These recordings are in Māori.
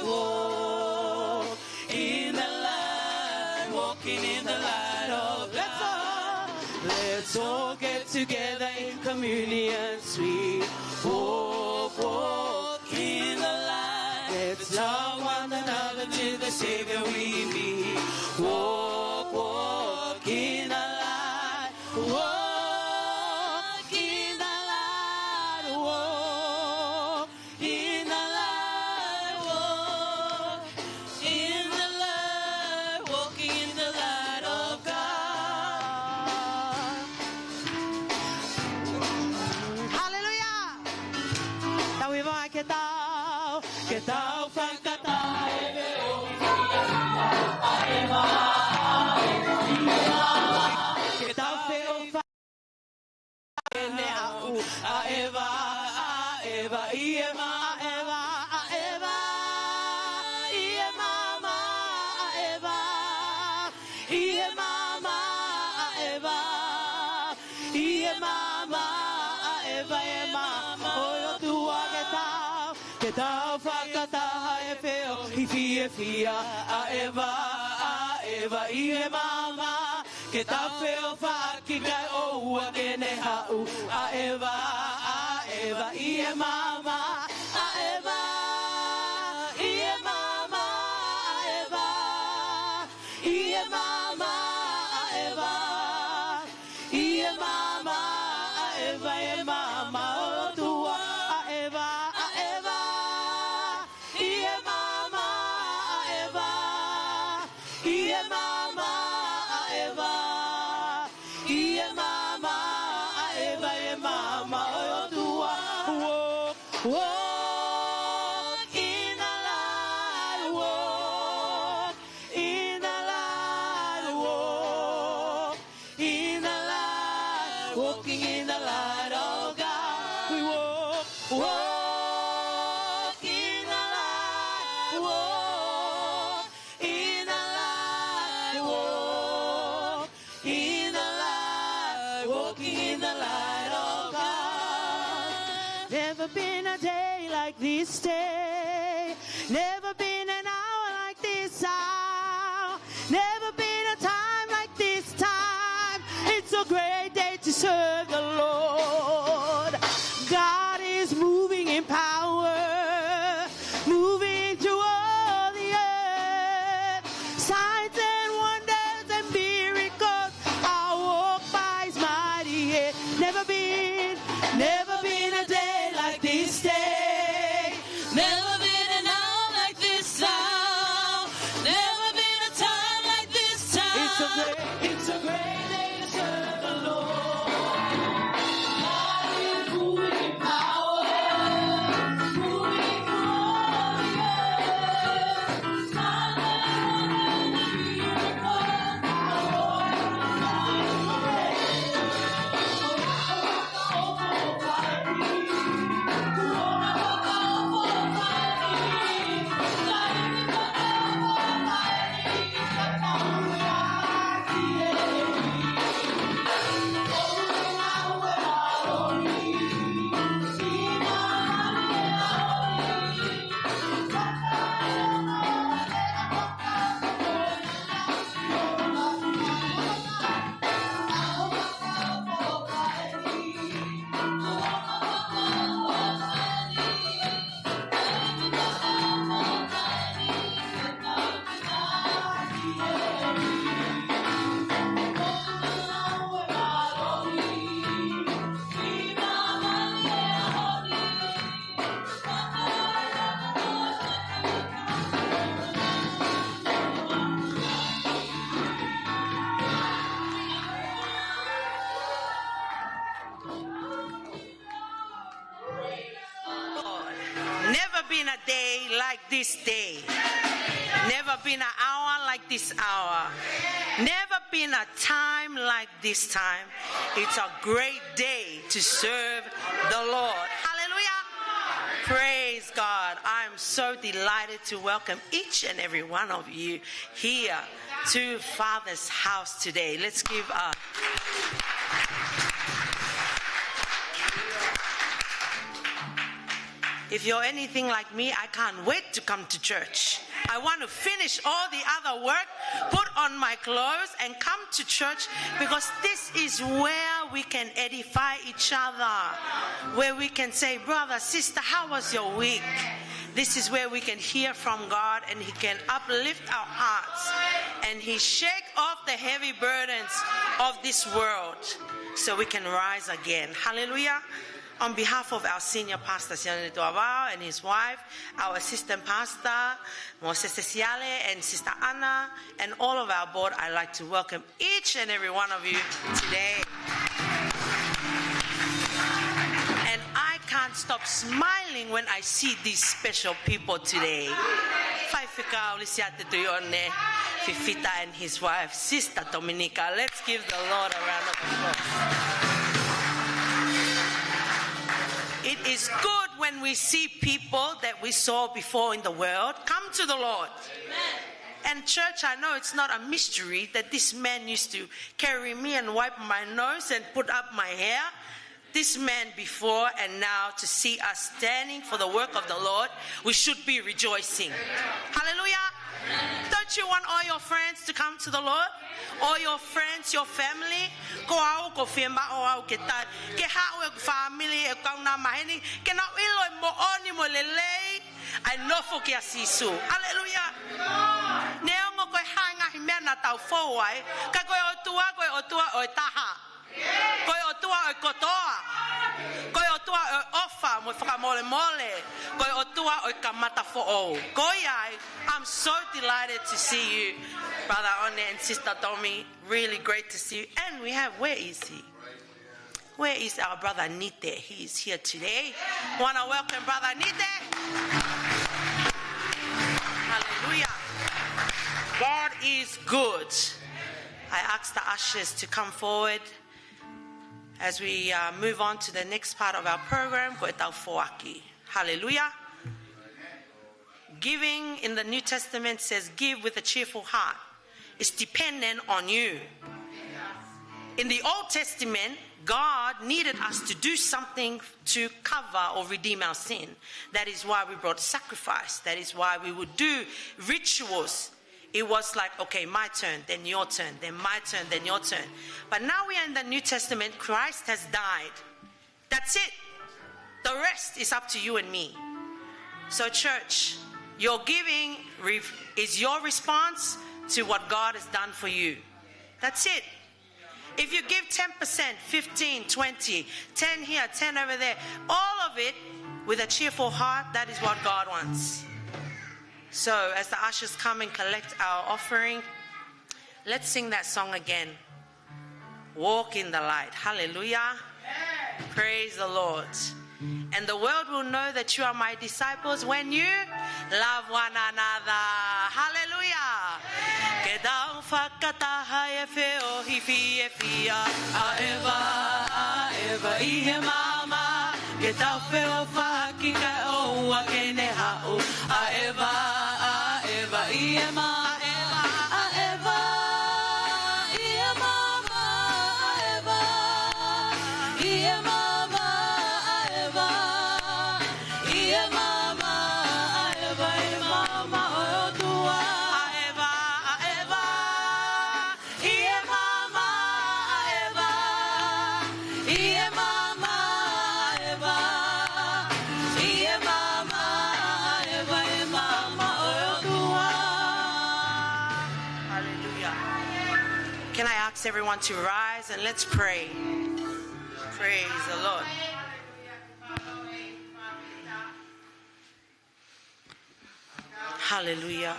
walk in the light, walking in the light of God. Let's all get together in communion, sweet. Walk in the light. Let's love one another till the Savior we meet. Walk in the light. Walk in the light. Walk in the light. Walk in the light. Walking in the light of God. Hallelujah. Tawi mga kitaw pagkatay. Fia eva ie mama ke ta feo fa ki kai o akene hau eva ie mama eva ie mama eva ie mama eva ie mama eva ie mama o tua eva ie mama Ie mama Eva, ie mama Eva, ie mama o tua. Walk in the light, walk in the light, walk in the light, walking in the light of God. We walk in the light, walk in the light, walk in the light, walking in the light of God. Never been a day like this day, never been an hour like this hour, never been a time like this time. It's a great day to serve the Lord. God is moving in power, moving through all the earth. Signs and wonders and miracles are walked by His mighty hand. Never been a day like this day. Never been an hour like this hour. Never been a time like this time. It's a great day to serve the Lord. God is moving in power, moving through all the earth. Signs and wonders and miracles are walked by His mighty Never been a day like this day. Never been an hour like this hour. Never been a time like this time. It's a great day to serve the Lord. Hallelujah. Praise God. I'm so delighted to welcome each and every one of you here to Father's house today. Let's give a If you're anything like me, I can't wait to come to church. I want to finish all the other work, put on my clothes, and come to church, because this is where we can edify each other, where we can say, brother, sister, how was your week? This is where we can hear from God, and He can uplift our hearts, and He shake off the heavy burdens of this world so we can rise again. Hallelujah. On behalf of our senior pastor, Siane Tuavao, and his wife, our assistant pastor, Moses Ceciale, and Sister Anna, and all of our board, I'd like to welcome each and every one of you today. And I can't stop smiling when I see these special people today. Fifita and his wife, Sister Dominica. Let's give the Lord a round of applause. It is good when we see people that we saw before in the world come to the Lord. Amen. And church, I know it's not a mystery that this man used to carry me and wipe my nose and put up my hair. This man before and now, to see us standing for the work of the Lord, we should be rejoicing. Hallelujah. Don't you want all your friends to come to the Lord? All your friends, your family? Hallelujah. I'm so delighted to see you, Brother One and Sister Tommy. Really great to see you. And we have, where is he? Where is our brother Nite? He is here today. Want to welcome Brother Nite. Hallelujah. God is good. I ask the ushers to come forward as we move on to the next part of our program. Hallelujah. Giving in the New Testament says, give with a cheerful heart. It's dependent on you. In the Old Testament, God needed us to do something to cover or redeem our sin. That is why we brought sacrifice. That is why we would do rituals. It was like, okay, my turn, then your turn, then my turn, then your turn. But now we are in the New Testament. Christ has died. That's it. The rest is up to you and me. So church, your giving is your response to what God has done for you. That's it. If you give 10%, 15, 20, 10 here, 10 over there, all of it with a cheerful heart, that is what God wants. So as the ushers come and collect our offering, let's sing that song again. Walk in the light. Hallelujah. Praise the Lord. And the world will know that you are my disciples when you love one another. Hallelujah. Everyone to rise and let's pray. Praise the Lord. Hallelujah.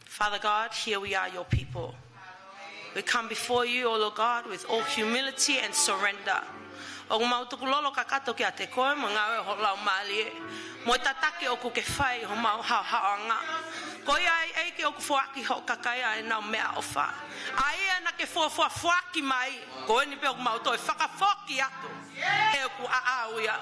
Father God, here we are, your people. We come before you, O Lord God, with all humility and surrender. Koi ai ke o kufuaki ho kakaya e na mea ofa. Ai na ke fuaki mai. Ko ni pe o mauto e whakafoki atu. E ku aauia.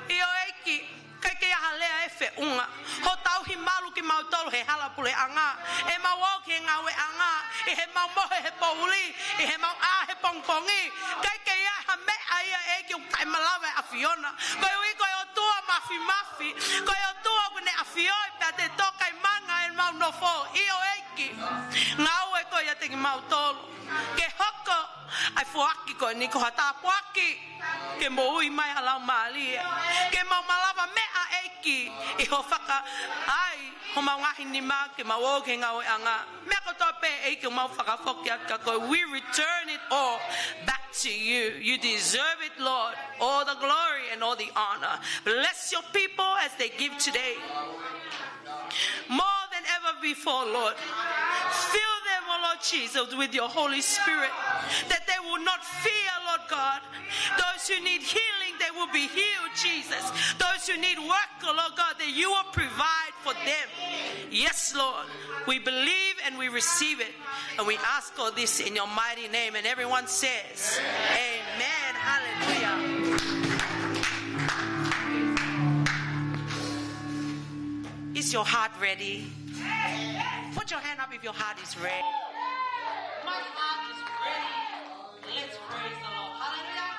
Io eiki kai ke ahalea e fe unga. Ho tau hi malu ki mautolo he halapule anga. E mau ke ngawe anga. E he mau mohe he pouli. E he mau a he pongpongi. Kai ke ka me aia e ki o kai malawa a fiona. Ko i ko o tua mafi. Ko o tua kune a fioi pe te toka I manga e mau no fo. I o eiki. Ngau e ko ia te ki mau tolo. Ke hoko ai fuaki ko ni ko hata puaki. Ke mo ui mai halau mali. Ke mau malawa me a eiki. I ho whaka ai. Ho mau ngahi ni ma ke mau o ke ngau e anga. Me ko tope eiki mau whakafoki aka ko. We return it all back to you. You deserve it, Lord. All the glory and all the honor. Bless your people as they give today. More than ever before, Lord. Fill them, oh Lord Jesus, with your Holy Spirit. That they will not fear, Lord God. Those who need healing, they will be healed, Jesus. Those who need work, oh Lord God, that you will provide for them. Yes, Lord. We believe and we receive it. And we ask all this in your mighty name. And everyone says, Amen. Hallelujah. Is your heart ready? Put your hand up if your heart is ready. My heart is ready. Let's praise the Lord. Hallelujah.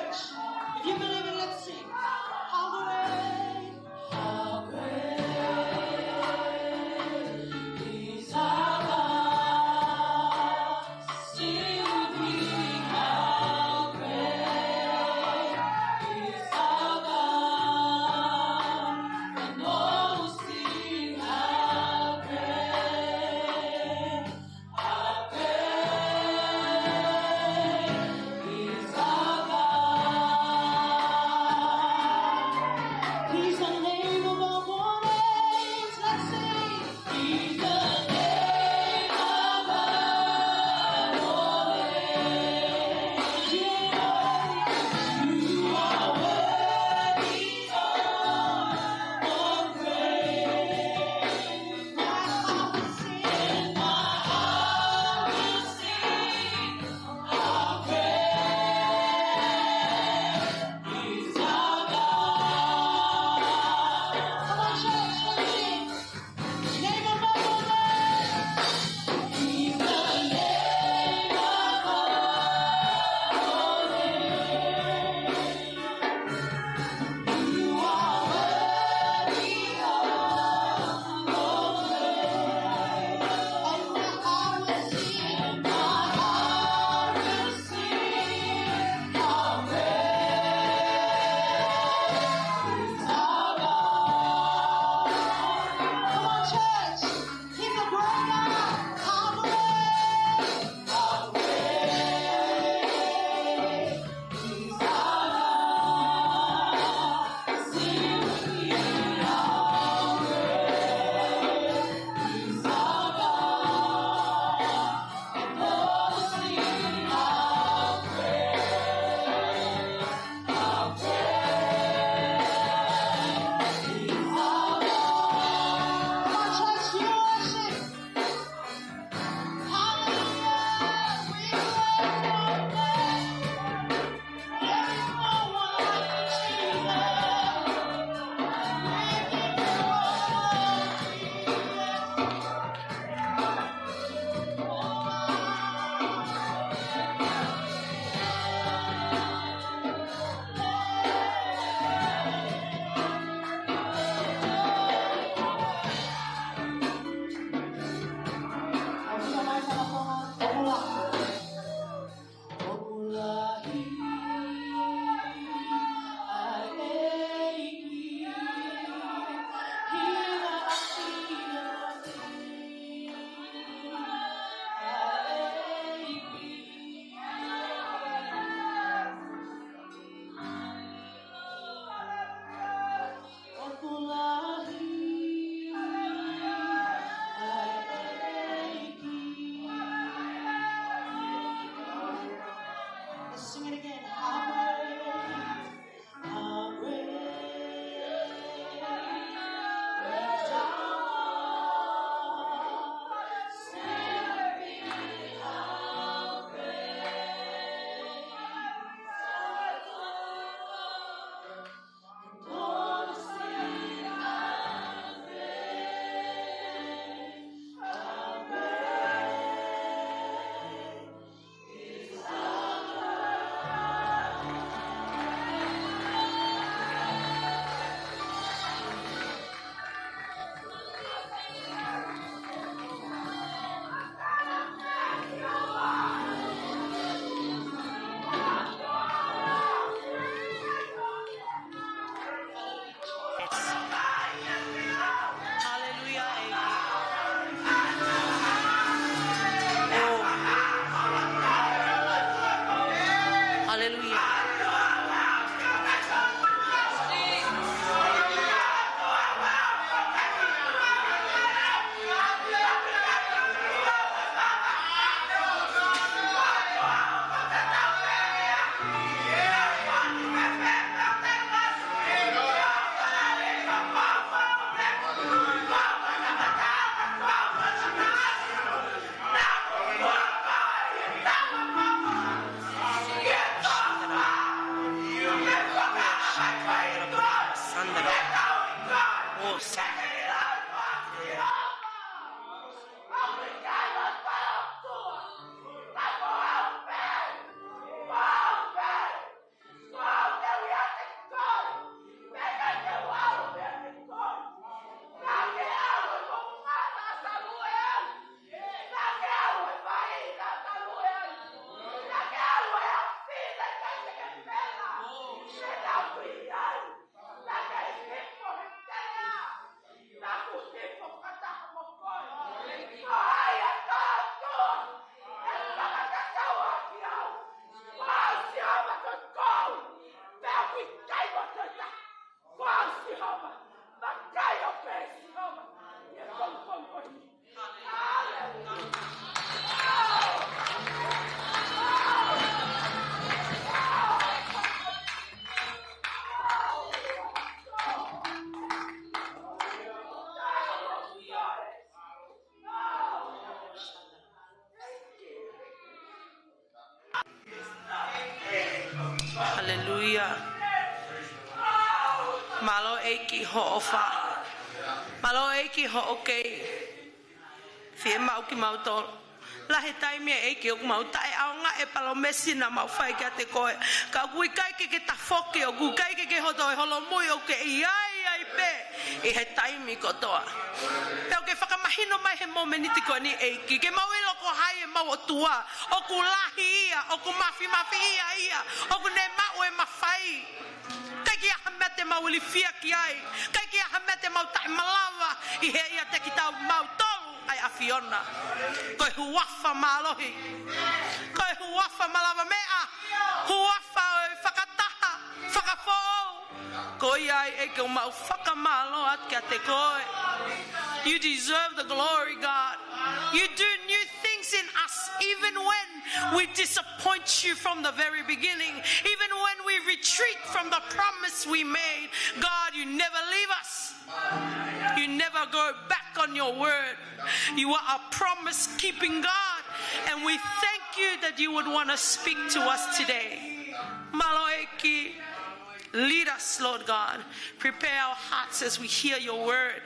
church. If you believe it, let's sing. How great, how great is our God. Sing with me, how great is our God. And all will sing, how great, how great is our God. He's the name above all names. Let's sing. He's the name above all names. Yeah. You are worthy of praise. My heart will sing. My heart will sing. How great is our God. Come on, church, let's sing. Name above all names. He's the name above all names. You are worthy of all praise. And my heart will sing. My heart will sing. How great is our God. Come on, church. He's a great God. How great, how great is our God. Sing with me, how great is our God. And all will sing, how great, how great is our God. Come on, church, you worship. Hallelujah. We bless your name. There is no one like you, Jesus. We give you all Let's sing it again. How great, how great is our God. Sing with me, how great is our God. And all will sing, how great, how great is our Hallelujah. Hallelujah. Hallelujah. Malo eki ho'ofa. Malo eki ho'okei. Fie mau ki mau tol. Lahe taimi e eki o mau tai aonga e palomesi na mau fai kia te koe. Ka kui kai ke tafoki o kui kai ke hoto e holo mui o ke ai pe. I he taimi kotoa. Peo ke whakamahino mai he momeniti koe ni eiki. Ke mau ilo ko hai e mau o tua. O ku lahi ia, o ku mafi ia. O ku ne mau e mawhai. Kai ki aha mea te mau li fia ki ai. Kai ki aha mea te mau tai malawa. I he ia te ki tau mau tolu. Ai afiona. Koe huafa malohi. Koe huafa malawa mea. Huafa o whakataha. Whakafou. Koe ai e ke o mau whakamalo at kia te koe. You deserve the glory, God. You do new things in us, even when we disappoint you from the very beginning, even when we retreat from the promise we made. God, you never leave us. You never go back on your word. You are a promise-keeping God, and we thank you that you would want to speak to us today. Maloeki, lead us, Lord God. Prepare our hearts as we hear your word,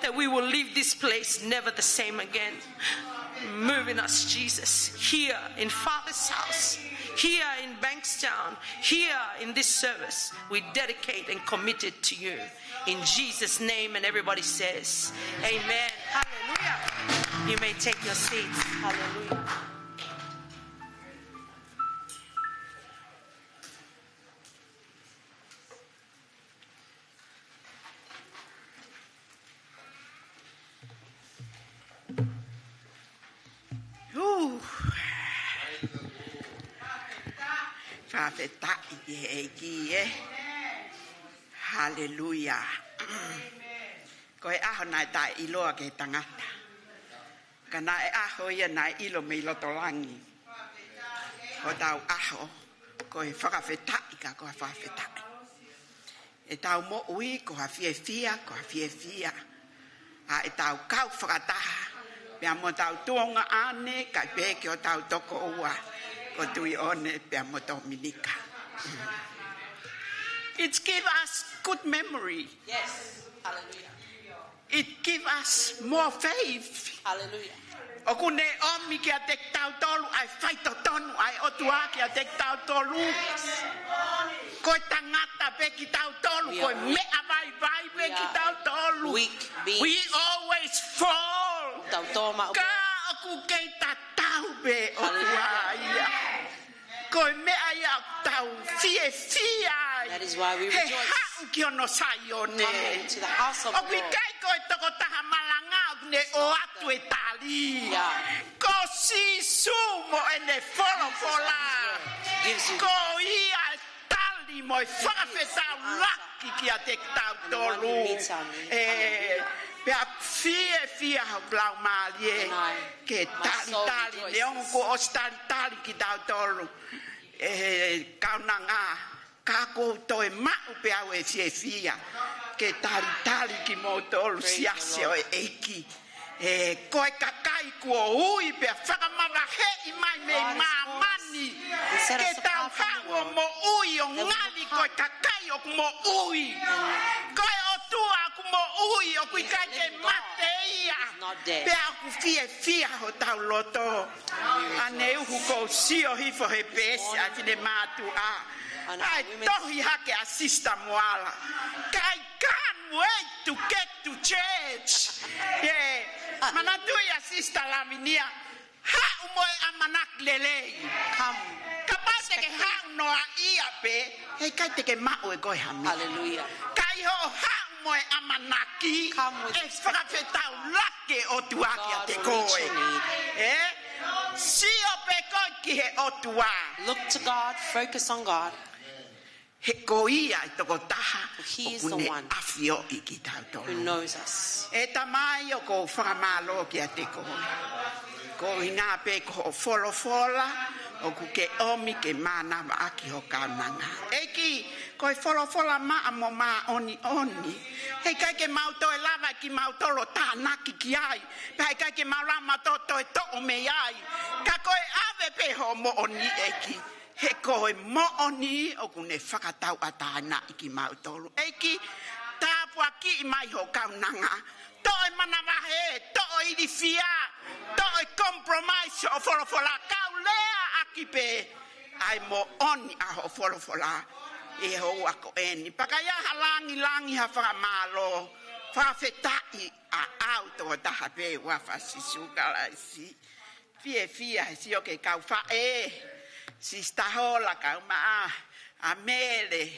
that we will leave this place never the same again. Move in us, Jesus, here in Father's house, here in Bankstown, here in this service. We dedicate and commit it to you. In Jesus' name, and everybody says, amen. Hallelujah. You may take your seats. Hallelujah. Hallelujah. Koe aho nai tai iloa ke tangata. Ka nai aho ia nai ilo me ilotolangi. Ko tau aho, koe whakawhetai ka koe whakawhetai. E tau mo ui ko hawhiewhia, ko hawhiewhia. A e tau kau whakataha. Pea mo tau tuonga ane, kai peke o tau toko ua. Ko tui one, pea mo tau minika. It gives us good memory. Yes. Hallelujah. It gives us more faith. Hallelujah. Oku ne omi kia te tau tolu ai whaito tonu ai otua kia te tau tolu. Koe tangata pe ki tau tolu, koe mea vai pe ki tau tolu. We always fall. Ka oku kei ta tau pe otua ia. Koe mea ia tau fie fia. That is why we rejoice. Come into the house of the Lord. Ne o atu e tali. Ko si sumo e ne folo fola. Ko ia tali mo e whakawhetau laki ki a te tau tolu. Pea fie hau blau malie. Ke talitali. Leongo ko os talitali ki tau tolu. Kaunanga. Kako toi mau pe au e fie ke talitali ki mo tolu siase o eiki koe kakai kua ui pe whakamara hei mai me mamani ke tau hao mo ui o ngali koe kakai o mo ui koe o tua ku mo ui o kui kai ke mate ia pe aku fie ho tau loto ane uhu ko sio hifo he pesi a tine matu a I tohi hake asista moala. I can't wait to get to church. Yeah. Manatui asista laminia. Ha umoe amanak lelei. Kapate ke ha noa ia pe. Hei kai te ke mao e koe hami. Hallelujah. Kai ho ha umoe amanaki. E whakawhetau lake o tuaki a te koe. Sio pe koe ki he o tua. Look to God, focus on God. He koia e toko taha He is the one afio I ki tau who knows us. E tamai o ko whakamalo ki a te koe. Ko inga pe ko folofola o ku ke omi ke mana wa aki ho kaunanga. Eki ko e folofola maa mo maa oni. Hei kai ke mauto e lava ki mautoro tānaki ki ai. Hei kai ke maurama toto e to o me ai. Ka koe ave pe ho mo oni eki. he koe mo'oni o kune whakatau atana iki mautolu. Eki tāpua ki mai ho kaunanga. Toi manawahe, toi irifia, toi compromise o wholofola. Kau lea aki pe. Ai mo'oni a ho wholofola. E ho ako eni. Pakaya halangi langi ha whakamalo. Whawhetai a auto o taha pe whawhasisukala isi. Fia si o ke kau whae. Sista hola ka uma a mele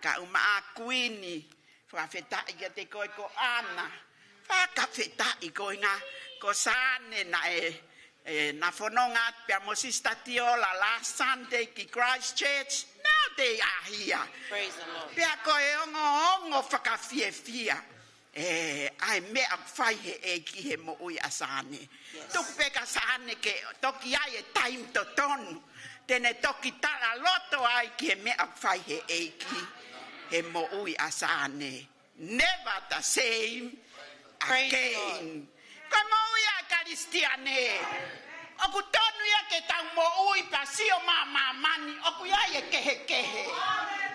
ka uma a kuini fa feta ia te ko ana fa ka feta I ko nga ko sane na na fononga per mo sista tiola la Sunday ki Christchurch now they are here. Praise the Lord. Pe ko ongo fa ka fia ai me a fai he ki he mo ui asane to pe ka sane ke to ki ai time to ton tene toki tala loto ai ki me a fai he eiki he mo ui asane never the same again ko mo ui a karistiane o ku tonu ia ke tau mo ui pasio mama mani o ku ia kehe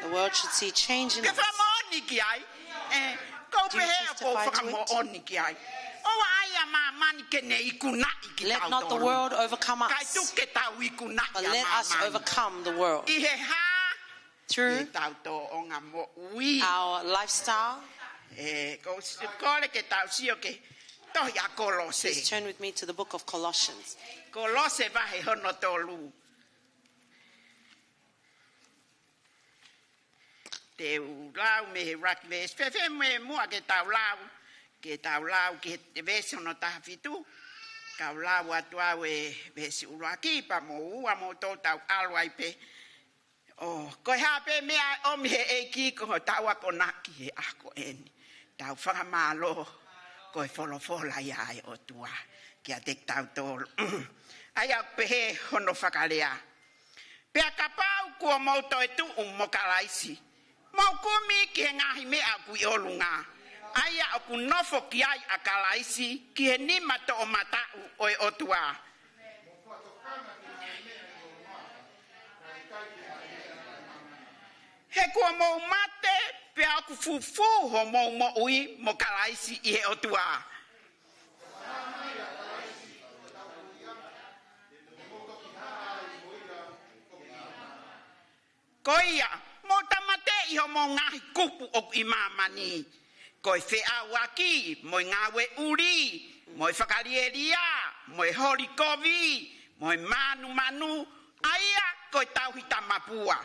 The world should see change in ke us. fa mo ni ki ai ko pe he ko fa mo oni ki ai o ai mama ni ke ne ikuna iki Let not the world overcome kai us, tu ke tau ikuna but let us overcome the world I he ha through tau to onga mo ui our lifestyle. ko le ke tau sio ke to ya kolose Please turn with me to the book of Colossians. kolose va he hono tolu te lau me he rak ves fe me mua ke tau lau ke te ves no ta fitu ka lau atua we ves uraki pa mo ua mo to tau alwai pe ko ha pe me o me e ki ko tau ko naki he ako eni tau whaka malo ko wholofola ia o tua kia te tau tolu ai au pe he hono whakalea pe a kapau kua mauto e tu mo kalaisi mau kumi ki he ngahi mea kui olunga ai au ku nofo ki ai a kalaisi ki he nima to o matau o e otua he kua mau mate pe au ku fufu ho mo ui mo kalaisi I he otua koia mo tamate I ho mo ngahi kupu o I mamani ko fe awaki mo ngawe uri mo whakarieria mo hori kovi mo manu aia ko tau hita mapua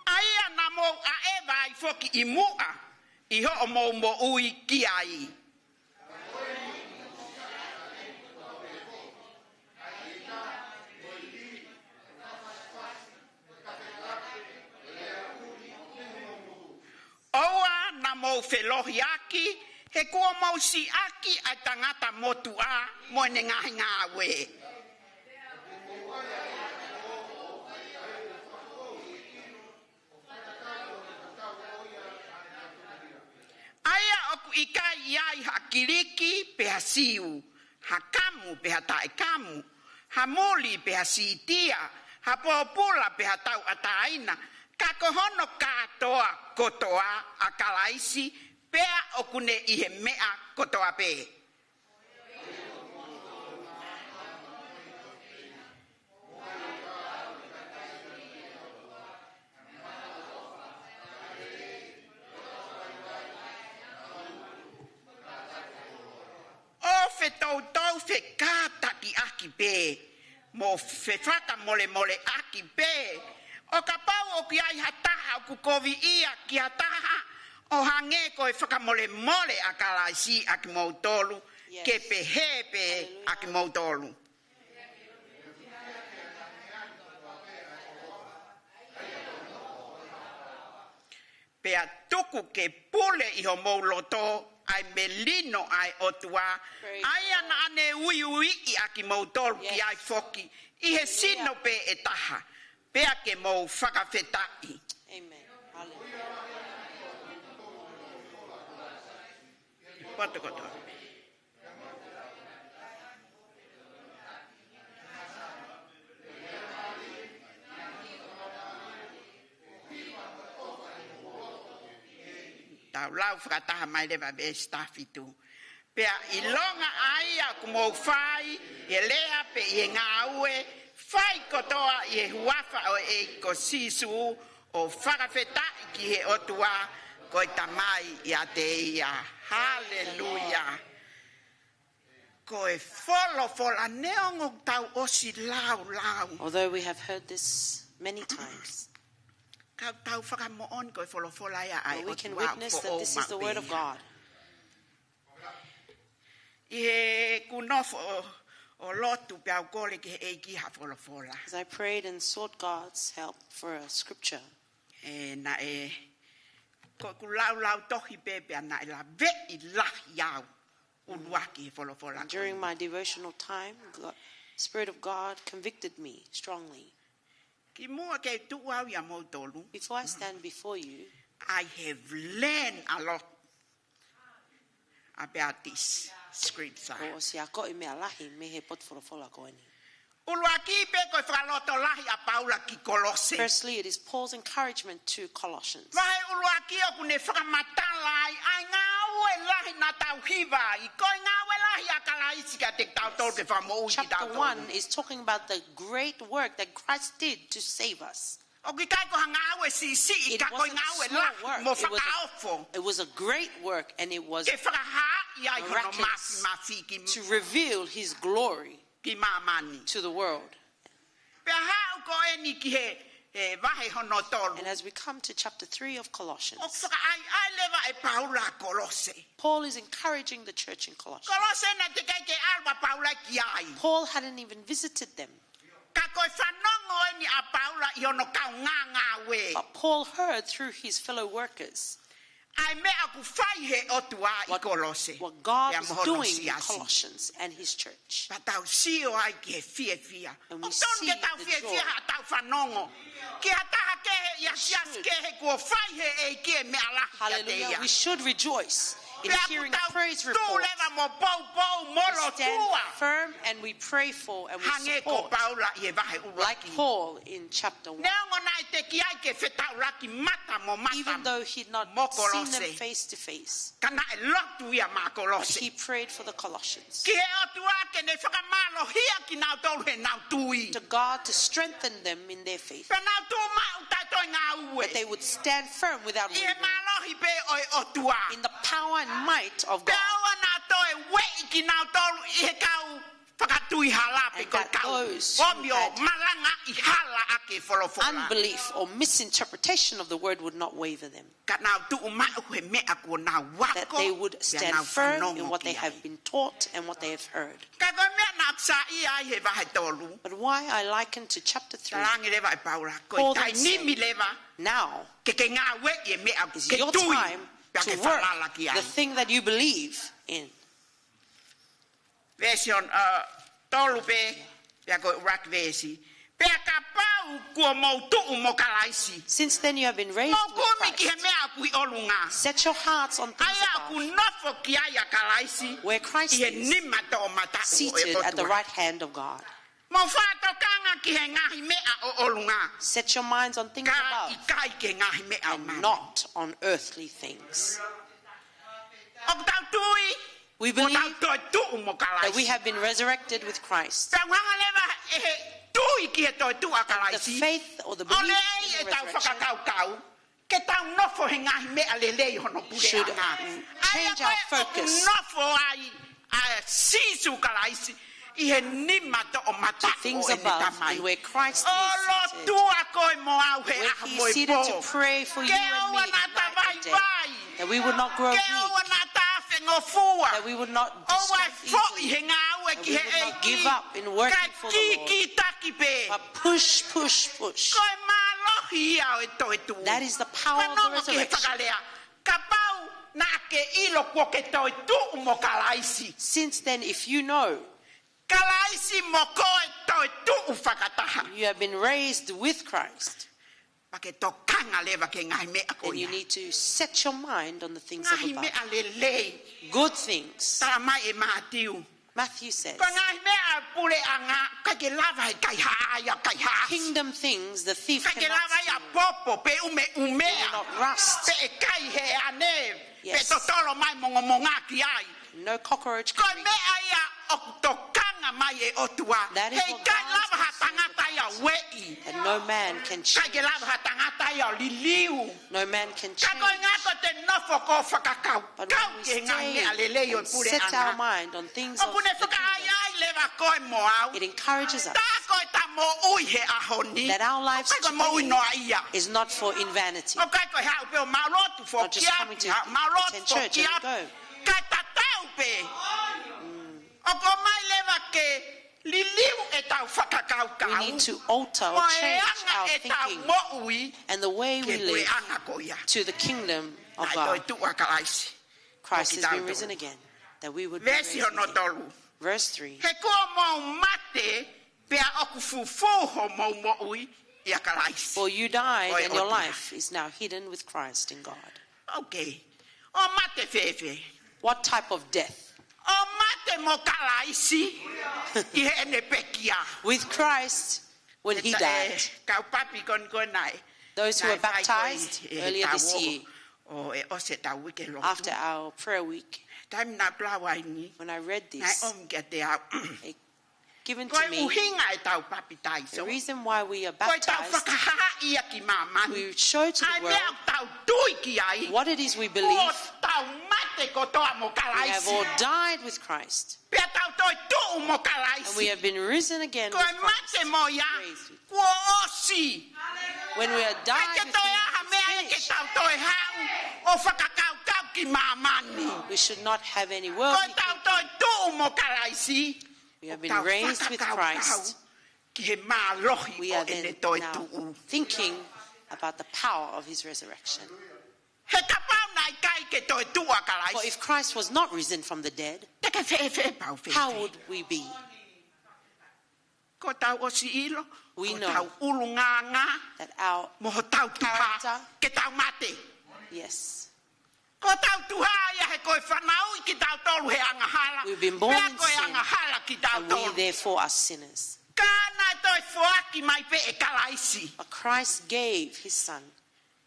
aia na mo a eva I foki I mua I ho mo ui ki ai oa na mo felohi aki he kua mau si aki ai tangata motu a mo ne ngahi ngawe aia oku ikai iai hakiriki pe hasiu hakamu pe hataikamu hamuli pe hasitia hapopula pe hatau ataina kako hono katoa kotoa akalaisi pea okune I he mea kotoa pe o fe tau fe kata ki aki pe mo fe fata mole aki pe o kapau o ki ai hataha o kukovi ia ki hataha o hange ko e whakamole a kalaisi aki mautolu ke pehepe aki mautolu. Pea tuku ke pule I ho mauloto ai melino ai otua ai ana ane ui I aki mautolu ki ai foki I he sino pe e taha pea ke mau whakawhetai. Amen. Hallelujah. lau whakataha mai lewa me staffi tu. Pea I longa aia kumo whai, e lea pe I ngā ue, whai kotoa I e huafa o e ko sisu o whakawheta ki he otua ko I tamai I a te ia. Hallelujah. Ko e wholofola neongo tau osi lau. Although we have heard this many times, Tau whakamoon ko e wholofola ia ai we can witness that this is the word of God. I kunofo o lotu pe au kore ki he eiki ha wholofola. As I prayed and sought God's help for a scripture, Na ko lau tohi pepe na la ve I lahi au unuaki he wholofola. during my devotional time, Spirit of God convicted me strongly. Ki mua ke tu au ia mo tolu. Before I stand before you, I have learned a lot about this scripture. o si a koe mea lahi me he potwhorofola koe ni. Uluaki pe ko whakaloto lahi a Paula ki Kolose. Firstly, it is Paul's encouragement to Colossians. Vai uluaki o kune whakamatala ai ngā ue lahi na tau hiva. I koe ngā ue lahi a kalaisi ka te tau tol ke whamou ki tau Chapter tolu. 1 is talking about the great work that Christ did to save us. O ki kai ko ha ngā ue si I It ka koe wasn't ngā ue small lahi work. mo It was whakaofo. It was a great work, and it was Ke whakaha I ai hono miraculous masi to reveal his glory ki mamani. to the world. Pe hau ko e ni ki he vahe hono tolu. And as we come to chapter 3 of Colossians, O whaka ai lewa e Paula Kolose. Paul is encouraging the church in Colossians. Kolose na te kai ke alwa Paula ki ai. Paul hadn't even visited them, Ka koe whanongo e ni a Paula I ono kau ngā we. but Paul heard through his fellow workers Ai me aku whai he otua I Kolose. what God Ia was mohono doing in siasi. Colossians and his church. Pa tau sio ai ki he fia. And O we ton see ke tau the fia joy. ha tau whanongo. Ki ha taha ke he ia sias should. ke he kua whai he e ki e me alahi a te Hallelujah. ia. We should rejoice in Pe aku hearing tau praise tu reports. lewa mo pou molo Stand tua. firm and we pray for and we Hange ko support, Paula I e vahe like uaki. Paul in chapter 1. Neongo nai te ki ai ke whetau raki mata mo mata. Even though he'd not Mo seen them Kolose. face to face, Kana e lotu ia ma Kolose. he prayed for the Colossians, Ki he otua ke ne whakamalo hia ki nau tolu he nau tui. to God to strengthen them in their faith, Pe nau tu ma utatoi ngā ue. that they would stand firm without I he wavering malohi pe oi otua. in the power and might of Pe God, aua nā toi wei ki nau tolu I he kau whakatui hala pe and koi that kau. those who Omio had malanga I hala ake wholofola. unbelief or misinterpretation of the word would not waver them, Ka nau tu umau he mea kua nau wako. that they would pea stand nau firm whanongo in what they ki ai. have been taught and what they have heard. Ka koe mea nā psa I ai he vahe tolu. But why I liken to chapter 3, Tarangi lewa e Paula. Paul Koe tai then said, nimi lewa. now Ke ngā we I mea is ke your tui. time Pea to ke work whalala ki ai. the thing that you believe in. Version tolu pe. Pea koe urak vesi. Pea ka pau kua mau tuu mo kalaisi. Since then you have been raised Mau with kumi ki he Christ. mea kui olunga. Set your hearts on things Ai aku above, nofo ki ai a kalaisi. where Christ I he is, nima to o mata o e seated at the otua. right hand of God. Mau whato kanga ki he ngahi mea o olunga. Set your minds on things Ka I above kai ke ngahi mea o and mama. not on earthly things. O tau tui. We O believe tau toi tuu mo that we kalaisi. have been resurrected with Christ. Pea wanga lewa e he tui ki he toi tua The kalaisi. faith or the O belief lei in e the tau resurrection whakakau. Ke tau nofo he ngahi mea lelei hono pure should anga. change our focus Nofo ai a sisu kalaisi. I he nima to o mata to things o e above, tamai. and where Christ O is lo seated, tua koe mo au he where aha he mo is e seated to po. pray for you Ke and me aua na ta vai night and day, vai. that we would not grow Ke weak, aua na ta whengo fua. that we would not O wai distract fo I easily, he ngā ue that ki we he would not eiki. give up in working Ka for the Lord. ki taki pe. but push, push, push. Koe malohi ia o e toi tu. That is the power of the Whanongo ki he resurrection. whakalea. Ka pau na ke ilo kua ke toi tu mo kalaisi. Since then, if you know Kalaisi mo koe toi tu whakataha. you have been raised with Christ, Pa ke tō kanga lewa ke ngai mea ko then you ia. need to set your mind on the things of Ngai above. mea lelei. Good things. Tara mai e mātiu. Matthew says, Ko ngai mea pule a ngā Ka ke lava kai ha ya kai ha. Kingdom things, the thief Ka ke cannot lava ya steal. popo pe They will umea. not rust. Pe kai he ane. Pe Yes. totolo mai monga ki ai. No cockroach Ko can me reach. aya okutokanga mai e otua. That is Hei what kai God lava ha says tangata ya wei. And no man can Ka change. ke lava ha tangata ya liliu. No man can Ka change. ko nga ko te nofo ko whakakau. But Kau when we ke ngange alele stay o and pure set our ana. mind on things O of pune the whaka ai kingdom, ai lewa koe mo au. it encourages us Ta koe ta mo ui he ahoni. that our lives O kai koe mo ui today no ia. is not for in vanity. O kai koe hau pe o marotu fo Not just coming to kiapi. Marotu attend fo church and kiapi. go. Kai tatau pe. O ko mai lewa ke liliu e tau whakakau kau. We need to alter or Mo e change anga our e tau thinking mo ui. and the way we Ke pure live anga ko ia. to the kingdom of Nai God. toi tua kalaisi. Christ has been Okitau risen tolu. again, that we would be Vesi raised hono with him. tolu. Verse 3. He kua mau mate pea oku fufu ho mau mo ui ia kalaisi. For you died, Oi, and your otia. life is now hidden with Christ in God. Okay. O mate fefe. What type of death? O mate mo kalaisi. I he ne pekia. With Christ, when he died. Kau papi kon nai. Those who Nai were whai baptized koi, earlier this tawo. year, O e ose tau wike lotu. after our prayer week, Taim na plawai ni. when I read Nai this, om kia te au. it given Koi to me uhinga e tau papi tai the so. reason why we are Koi tau baptized. whakaha ia ki mamani. We show to Ai the mea world tau tui ki ai. what it is we Ko believe. tau mate ko toa mo We have all kalaisi. died with Christ, Pea tau toi tuu mo and we kalaisi. have been risen again Ko with e Christ. mate mo ia. Raised with- Ko osi. When we are Ai died ke with toi him, aha it's mea e ke finished. tau toi hau. O whakakau kau ki mamani. We should not have any Ko worldly tau thinking. toi tuu mo kalaisi. We have O been tau raised with whakakau Christ. kau Ki he mālohi We o are ene then toi now tuu. thinking about the power of his resurrection. He kapau nai kai ke toi tua For kalaisi. if Christ was not risen from the dead, Te ke whee pau whee. how would we be? Ko tau osi ilo. We Ko know tau ulunganga. That our, Moho tau tuha. Character. Ke tau mate. yes, Ko tau tuha ia he koe whanau i ki tau tolu he angahala. We've been born Pea in koe sin, angahala ki tau and we tolu. therefore are sinners. Kāna toi whoaki mai pe e kalaisi. But Christ gave his son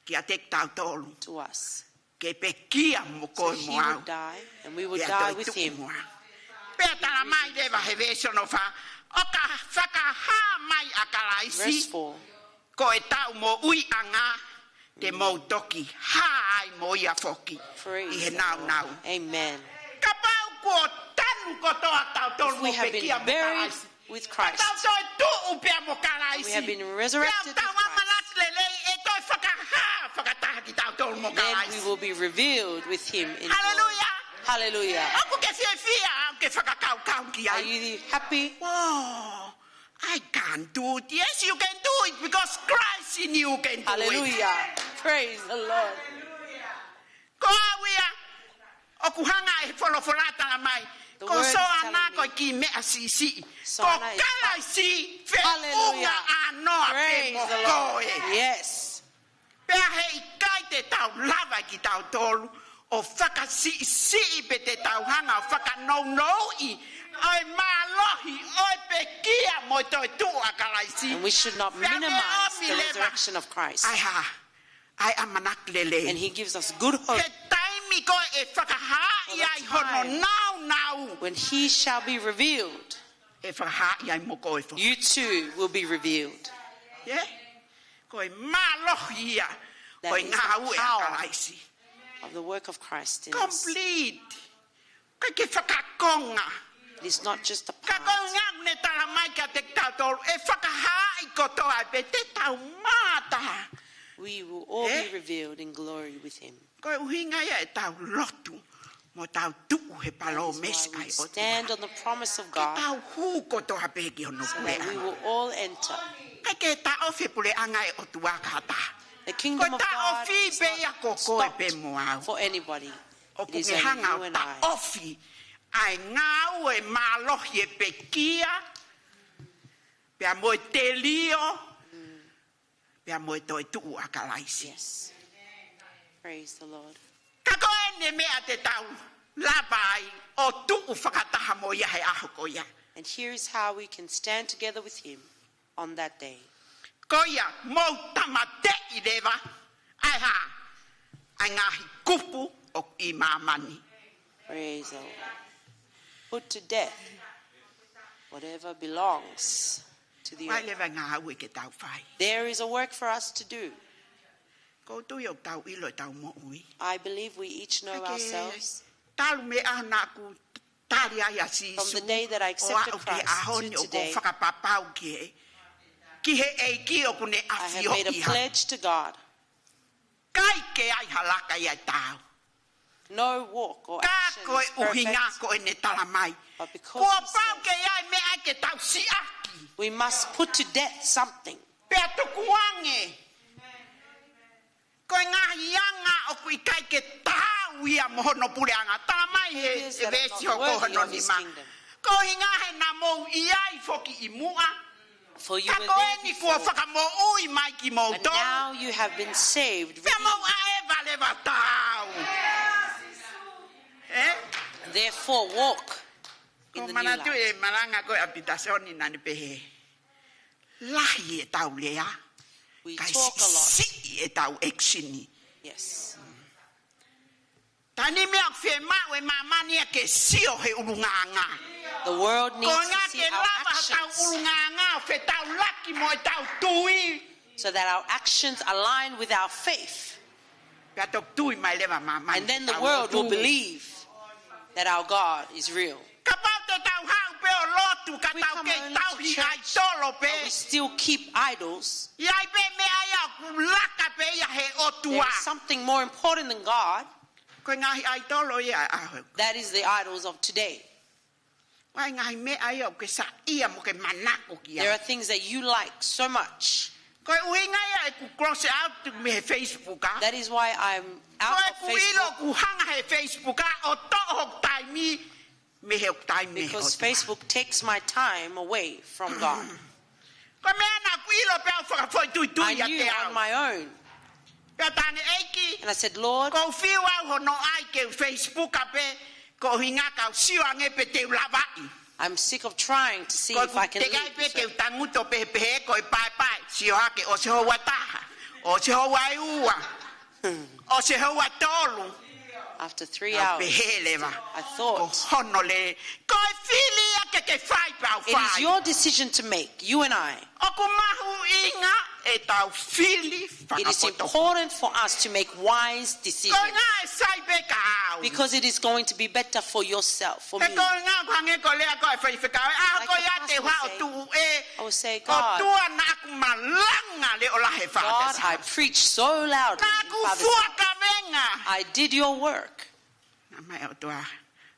Ki a te tau tolu. to us. Ke pe kia mo So koe he mo au. would die, and we would Pea die toi with tuku him. mo au. Pea tala mai rewa he vesono wha. O ka whakaha mai a Verse kalaisi. 4. Ko e tau mo ui anga. Te mau toki. Hai mo ia foki. I Praise he the nau Lord. nau. Amen. Ka pau ko tanu ko toa tau tolu If mo we have pe been kia mo buried kalaisi. with Christ, Tau toi tuu pea mo kalaisi. we have been resurrected with Pea tau Christ, amalat lele e toi whakaha. Whakataha ki tau tolu mo then we kalaisi. will be revealed with him in glory. Hallelujah. Hallelujah. Aku ke fia ke whakakau kau ki Are ai. you happy? Oh, I can't do it. Yes, you can do it because Christ in you can do it. Hallelujah. Praise the Lord. Ko awia. O kuhanga e wholofolata la mai. The Ko word is soana telling ko me. ki mea sisi. Ko Soana is kalaisi fe Hallelujah. unga anoa pe Praise mo the Lord. koe. Yes. Pea he ikai te tau lava ki tau tolu. O whakasi pe te tau hanga. O whakanou-noi. Oi mālohi. Oi pe kia mo toi tua kalaisi. And we should not Pea me minimize omi the leva. resurrection of Christ. Ai ha. Ai amanak lele. And he gives us good hope. He taimi ko e whakaha i ai hono time. nau. When he shall be revealed, E whakaha i ai mo ko e whakaha. you too will be revealed. Yeah? Ko e mālohi ia. That Ko e is the ngā ue a power. kalaisi. Of the work of Christ in us. Complete. Ko ke whakakonga. It is not just a Ka part. ko ngā ne tala mai kia te tau tolu. E whakaha i kotoa pe te tau māta. We will all Eh? be revealed in glory with him. Ko e uhinga ia e tau lotu. Mo tau tuku he palo That mes is why ai we o stand on the promise of God, tau hu kotoa pe ki ono so kue that we will all enter. Ai ke ta ofe pule anga e o tua kata. The kingdom Ko of ta God ofi is pe ia ko not koe pe stopped mo au. for anybody. O It is kuke only hanga you o and ta I. ofi. Ai ngā ue mālohi e pe kia. Pea mo e te lio. Pea mo e toi tuu a kalaisi. Yes. Praise the Lord. Ka koe ne mea te tau. Labai o tuu whakataha mo ia he aho ko ia. And here is how we can stand together with him on that day. Koia mo tamate I lewa. Ai ha. Ai ngahi kupu o I mamani. Praise the Lord. Put to death whatever belongs to the Mai earth. lewa ngā haui ke tau whai. There is a work for us to do. Ko tui o tau ilo tau mo ui. I believe we each know ourselves. Talu me ana ku tali ai asi From the day that I accepted Christ to today, whakapapau ki he e ki o kune I have awhio made a iha. pledge to God. Kai ke ai halaka I tau. No walk or Ka action koe is uhinga perfect, koe ne talamai. but because Kua he pau said, ke ai me ai ke tau si aki. we must put to death something. Pea tukuange. Koe ngā hianga o kui kai ke tau ia mohono pureanga. Talamai he It is that are vesi not o worthy kohono of ni his ma. kingdom. Ko hinga he na mou iai foki I mua. For you Ka were koe there ni kua before, whakamo ui mai ki mou and tonu. now you have been saved. Pea mou ae vale wa tau. Therefore, walk in Ko the new manatu life. e malanga koe apitasioni nani pehe. Lahi e tau lea. We Kai talk a lot. si e tau eksini. Yes. Tani mea whe mau e mamani e ke sio he urunganga. The world Ko needs to ngā see ke our lava tau actions urunganga whe tau laki mo e tau tui. so that our actions align with our faith. Pea tok tui mai lewa mamani. And then the tau world will tui. believe that our God is real. Ka pau te tau hau pe o lotu ka We tau come ke only tau to hi church, ai tolo pe. But we still keep idols. Iai pe me ai au ku laka pe ia he There otua. is something more important than God. Koe ngahi ai tolo ia ahu. That is the idols of today. Wai ngahi me ai au ke sa ia mo ke manako ki There ai. are things that you like so much. Koe uhinga ia e ku cross out to me he Facebook a. That is why I'm out Koe of ku ilo Facebook, ku hanga he Facebook a o to hok taimi me he hok taimi. because Facebook takes my time away from God. Koe me ana ku ilo pe au whakafoi tui tui I ia knew te on au. my own. Pea tane eiki. And I said, Lord, Ko fiu au hono ai ke Facebook a pe. Ko hinga kau sio ange pe te ulawai. I'm sick of trying to see Ko if I can te kai leave pe this ke way. tanguto pe pe ko pai pai. Sio hake o se ho wataha. O se ho wai ua. O se ho watolu. After 3 Au hours, pe hele wa. I Ko thought, hono le. Ko e fili a ke whai pau it is whai. your decision to make, you and I. O ku mahu inga e tau fili It is whakapoto. important for us to make wise Ko decisions, ngā e sai pe ka au. because it is going to be better for yourself, for E me. ko ngā kwange ko lea ko e whai whakau. A Like ko the ia te pastor wha o say, tu e. I will say, O God, tua na aku malanga le o la he God, whakata. I preach so loudly. Na in aku Father's house. fuaka venga. I did your work. Na mai o tua.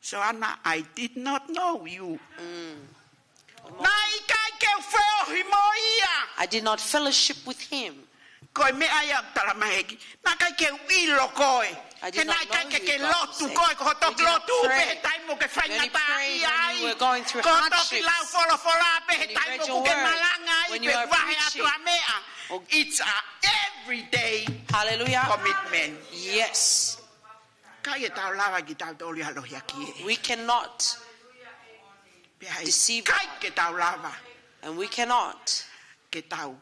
Soana, I did not know you. Na ikai ke wheohi mo ia. I did not fellowship with him. Koe me ai au talamaheki. Na kai ke ilo koe. I He did nai not kai know ke you, ke God, lotu you koe. say. Ko hotok You did not lotu pe pray. he taimo ke You only whaingata prayed when ai. you were going through Ko hotok hardships. lau folo pe he When you taimo read ku your ke word. malanga ai When pe you are wahe preaching. atua mea. Oh. It's a everyday Hallelujah. commitment. Yes. Kai e tau lawa ki tau toli alohi aki e. We cannot, Pe hai, deceive kai God. ke tau lava. and we cannot Ke tau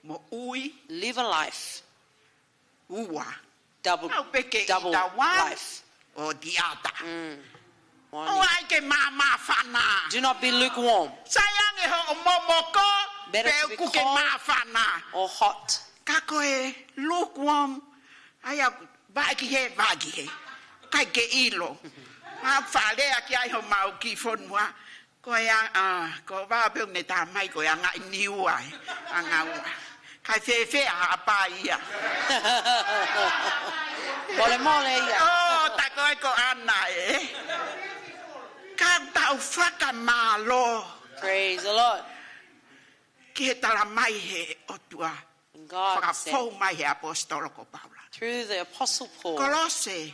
mo ui live a life, ua. double Au pe ke double ita wan life. o diata. One O ai ke mama whana. Do not be lukewarm Sayang e ho o momoko Better to pe be ku ke cold. ma whana. or hot. Ka koe lukewarm. Ai au vaki he vaki he. Kai ke ilo. Ma whalea ki ai ho mau ki whonua. Ko ko wā peo ne tā mai ko anga i niu ai. Anga ua. Kai whewhe a apa ia. Mole mole, yeah. Oh, ta koe ko ana e. Ka tau whakamalo. Praise the Lord. Ki he tala mai he otua. And God said, Whakafou mai he apostolo ko Paula. through the Apostle Paul, Kolose.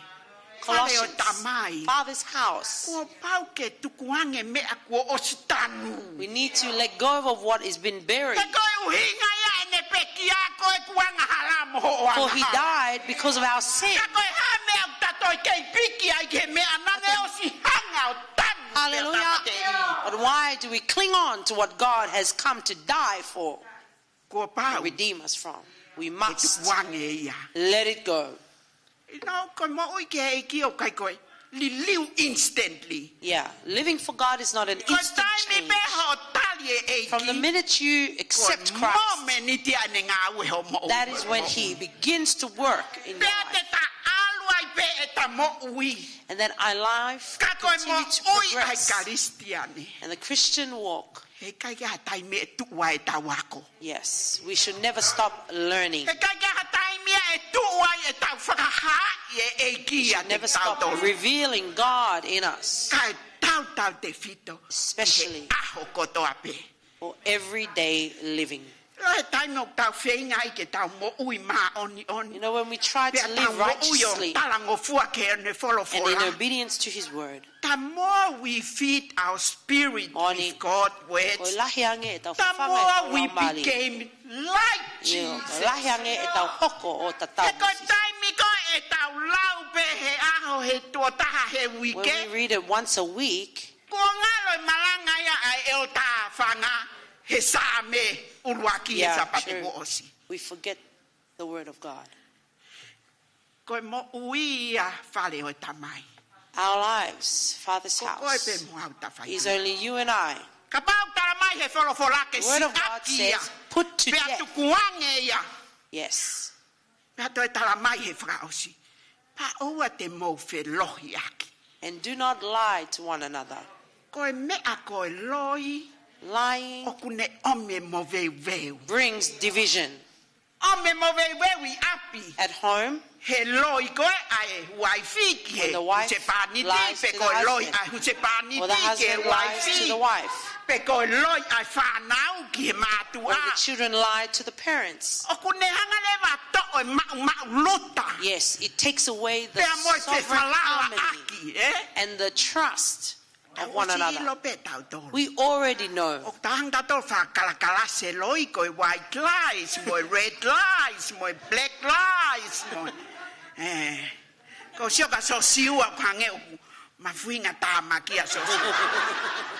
Whale o Colossians, tamai. Father's house, Kua pau ke tukuange mea kua ositanu. we need to let go of what has been buried. Te koe uhinga ia e ne peki a koe kuanga halamo ho For he anga. died because of our sin. Ka koe ha mea o tatoi kei piki ai ke mea nane o si hanga o tanu. Hallelujah. Pea tapate i. God? Why do we cling on to what God has come to die for, Ko to pau. redeem us from? We Te must wange ia. let it go. No, ko mo ui ke e ki o kai koe. Li liu instantly. Yeah, living for God is not an Ko instant tai mi change. be ho tali e From the ki. minute you accept Christ, Mo me ni tia ne ngā ue ho mo. that is when He begins to work in your Pea te life. ta alu ai pe e ta mo ui. And then our life Ka koe mo continue to ui ai progress. karistiane. And the Christian walk, He kai kia tai me e tuwa e ta wako. yes, we should never stop learning. He kai kia tai me e tuwa e ta whakaha e ki a te Never tau stop tolu. revealing God in us, Kai tau te fito. especially He aho koto ape. for everyday living. Lai tai mo tau whenga i ke tau mo ui ma oni oni. You know, when we try Pea to tau live mo ui o righteously talango fua ke ne folo and in fola. obedience to His word, The more we feed our spirit Oni. with God's ko words, lahi ange e tau the whawhanga e more tau we raumali. became like You know, Jesus. ko lahi ange e tau hoko o ta tau. He ko tai mi ko e tau lau pe he aho he tua taha he When we wike. read it once a week, Ko ngalo malanga ia ai e o ta whanga he sa me uruaki he yeah, sa pate true, ko osi. we forget the word of God. Ko mo ui ia whale o tamai. Our lives, Father's Ko koe pe house, mo au ta whai. is only you and I. Ka pau taramai he wholo whola ke The word si of God aki ia. says, put to Pea death. tukuange ia. Yes. Pea toi taramai he whakaosi. Pa oua te mou whe lohi aki. And do not lie to one another. Koe mea koe loi. Lying Oku ne ome mo veu veu. brings division. Ome mo veu veu I api. At home, He loi koe ai waifi ki he. When the wife Se pani lies pe to koe the loi husband, ai se pani or the ke husband lies to the waifi. wife, Pe koe loi ai whanau ki he mātua. or the children lie to the parents. Oku ne hanga lewa to e mau luta. Yes, it takes away the Pea mo te sovereign whalawa harmony aki, eh? and the trust of one Osi ilo another. pe tau tolu. We already know. O tahang tato whakalakala se loi koe white lies, moi red lies, moi black lies, moi. Ko sioka so siua pange o mafuinga tama kia so siua.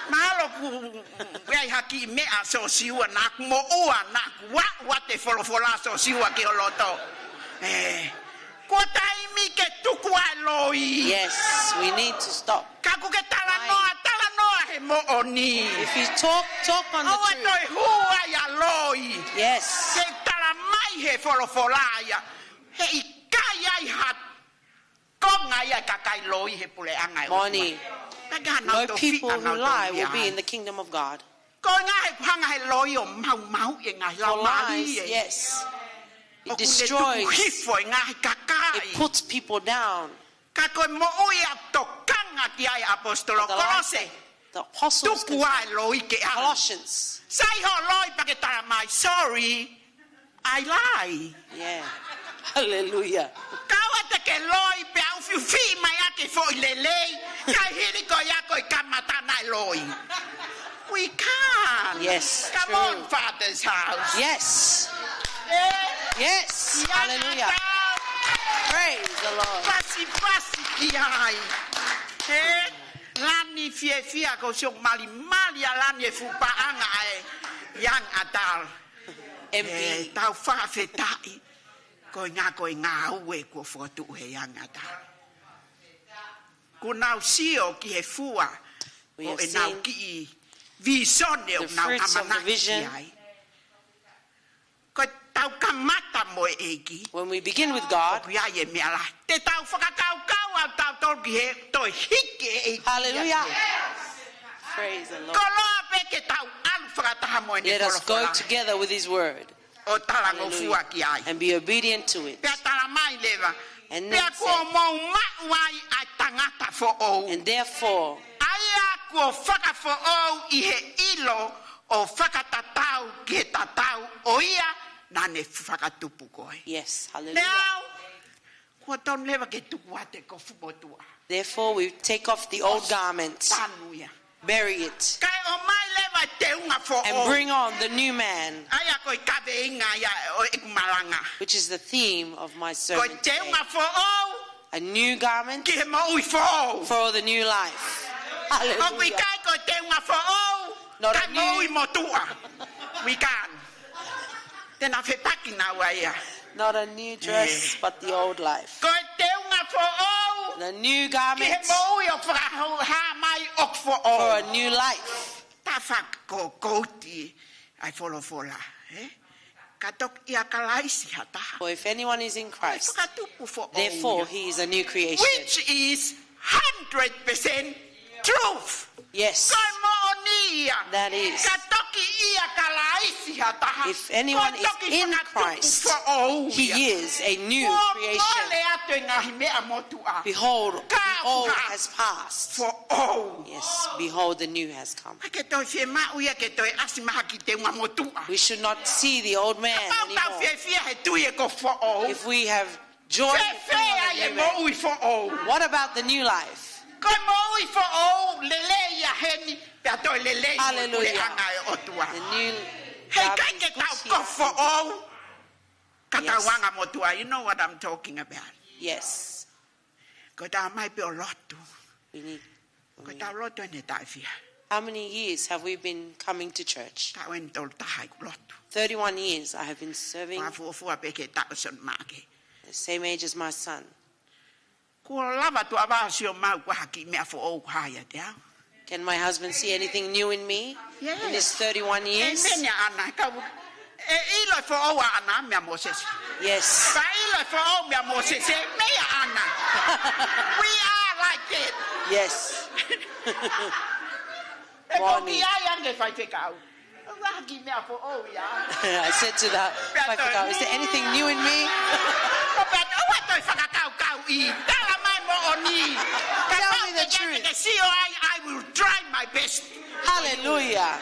Mahalo ku wei haki mea so siua nak mo ua nak wa te folofola so siua ki o loto. Ko taimi ke tuku ai loi. Yes, we need to stop. Kaku ke talanoa he mo oni. If you talk on the Awa truth, toi hua ya loi. yes, Ke talamai he folofolaia. He ikai ai hat. Konga ia kakai loi he pule angai. Moni, no people who lie will be in the kingdom of God. Ko nga he hanga he loi o mau e ngai For la lies, mali. yes, it O destroys, hifo e ngai kakai. it puts people down. Ka ko mo ia tokanga ki ai apostolo The life Kolose. the apostles, Tuku ai loi ke ang. Colossians, Sai ho loi pa ke talamai. Sorry. I lie. yeah, hallelujah. Kaua te ke loi pe au fiufi mai ake fo i lelei. Kai hiri ko ia ko i kamata nai loi. We can. Yes, Come true. on, Father's house. Yes, Eh, yes, ia hallelujah. atau Praise the Lord. Pasi ki ai. Eh, lani fia ko siok mali a lani e fupaanga e yang atal. Empty. Tau whawhetai. Ko ngā ue ko whotu he yang atal. Ko nau sio ki he fua. We O have e nau seen ki i visone o the nau fruits of the amanaki vision. ai. Ko tau kamata mo e eki. When we begin with God, Ko ia e mea la. Te tau whakakau au tau tolki he toi hike e eki. hallelujah. Praise the Lord. Ko loa pe ke tau alu whakataha mo e ne Let us go wholawhala. together with His word. O talango Hallelujah. fua ki ai. And be obedient to it. Pea talamai lewa. And Pea then ko say- mau mauai ai tangata fo ou. And therefore, Aia ko whaka fo ou i he ilo o whakatatau ki he tatau o ia na ne whakatupu koe. yes, hallelujah. Now, ko ton lewa ke tuku ate ko fumotua. Therefore, we take off the old garment, Tanu ia. bury it, Kai o mai lewa te unga fo and ou. bring on the new man, Aia ko i kawe inga ia o iku malanga. which is the theme of my Ko sermon te today. unga fo ou A new garment ki he maui fo ou. for the new life. Hallelujah. We kai ko te unga fo o. Not a Kai mo ui new- mo tua. We can. Tena fe paki na waia. Not a new dress, but the old life. Ko te unga fo o. The new Ki he garment mo ui o whakahau ha mai ok fo for o. a new life. Ta whak ko kouti ai wholo whola. Katok ia kalaisi hataha. For if anyone is in Christ, Whakatupu fo o. therefore he is a new creation. Which is 100% truth. Yes. Kai mo nia. That is. Katoki ia kalaisi hataha. If anyone is Kotoki in whakatupu Christ, fo o he ia. is a new Ko creation. mole atu e ngahi mea motua. Behold, the old Ka- has passed. Fo o. Yes, behold, the new has come. Ke toi fie mau ia ke toi asi maha ki te unga motua. We should not see the old man Pau tau anymore. fie fie he tui e ko fo o. If we have joy, Fe ai e in the new mo man, ui fo o. what about the new life? Ko mo ui fo o lele ia heni. Pea toi lele i mo Hallelujah. tue anga e otua. The new Hei garment kai is ke good tau here. ko fo o. Kata Yes. wanga motua. You know what I'm talking about. Yes, Ko tau mai pe o lotu. we need. Ko tau lotu ne tai fia. How many years have we been coming to church? Tau en tol tahai ku lotu. 31 years I have been serving, Wa fua pe ke tau son make. the same age as my son. Ko lava tu avasio mau ku haki mea fo o haya te au. Can my husband see anything new in me Yes. in his 31 years? Amen ya ana. Kau e ilo fo o ana mea Moses. Yes. Ka ilo fo o mea Moses. Mea ana. We are like it. Yes. E ko Bonnie. ki ai ande fai te kau. Wa haki mea fo o ya. I said to the Paifakau, is there anything new in me? Ko pe o wa toi whakakau kau i. Tala mai mo o ni. Ka Tell pau me the te truth. ke si o I will try my best Hallelujah.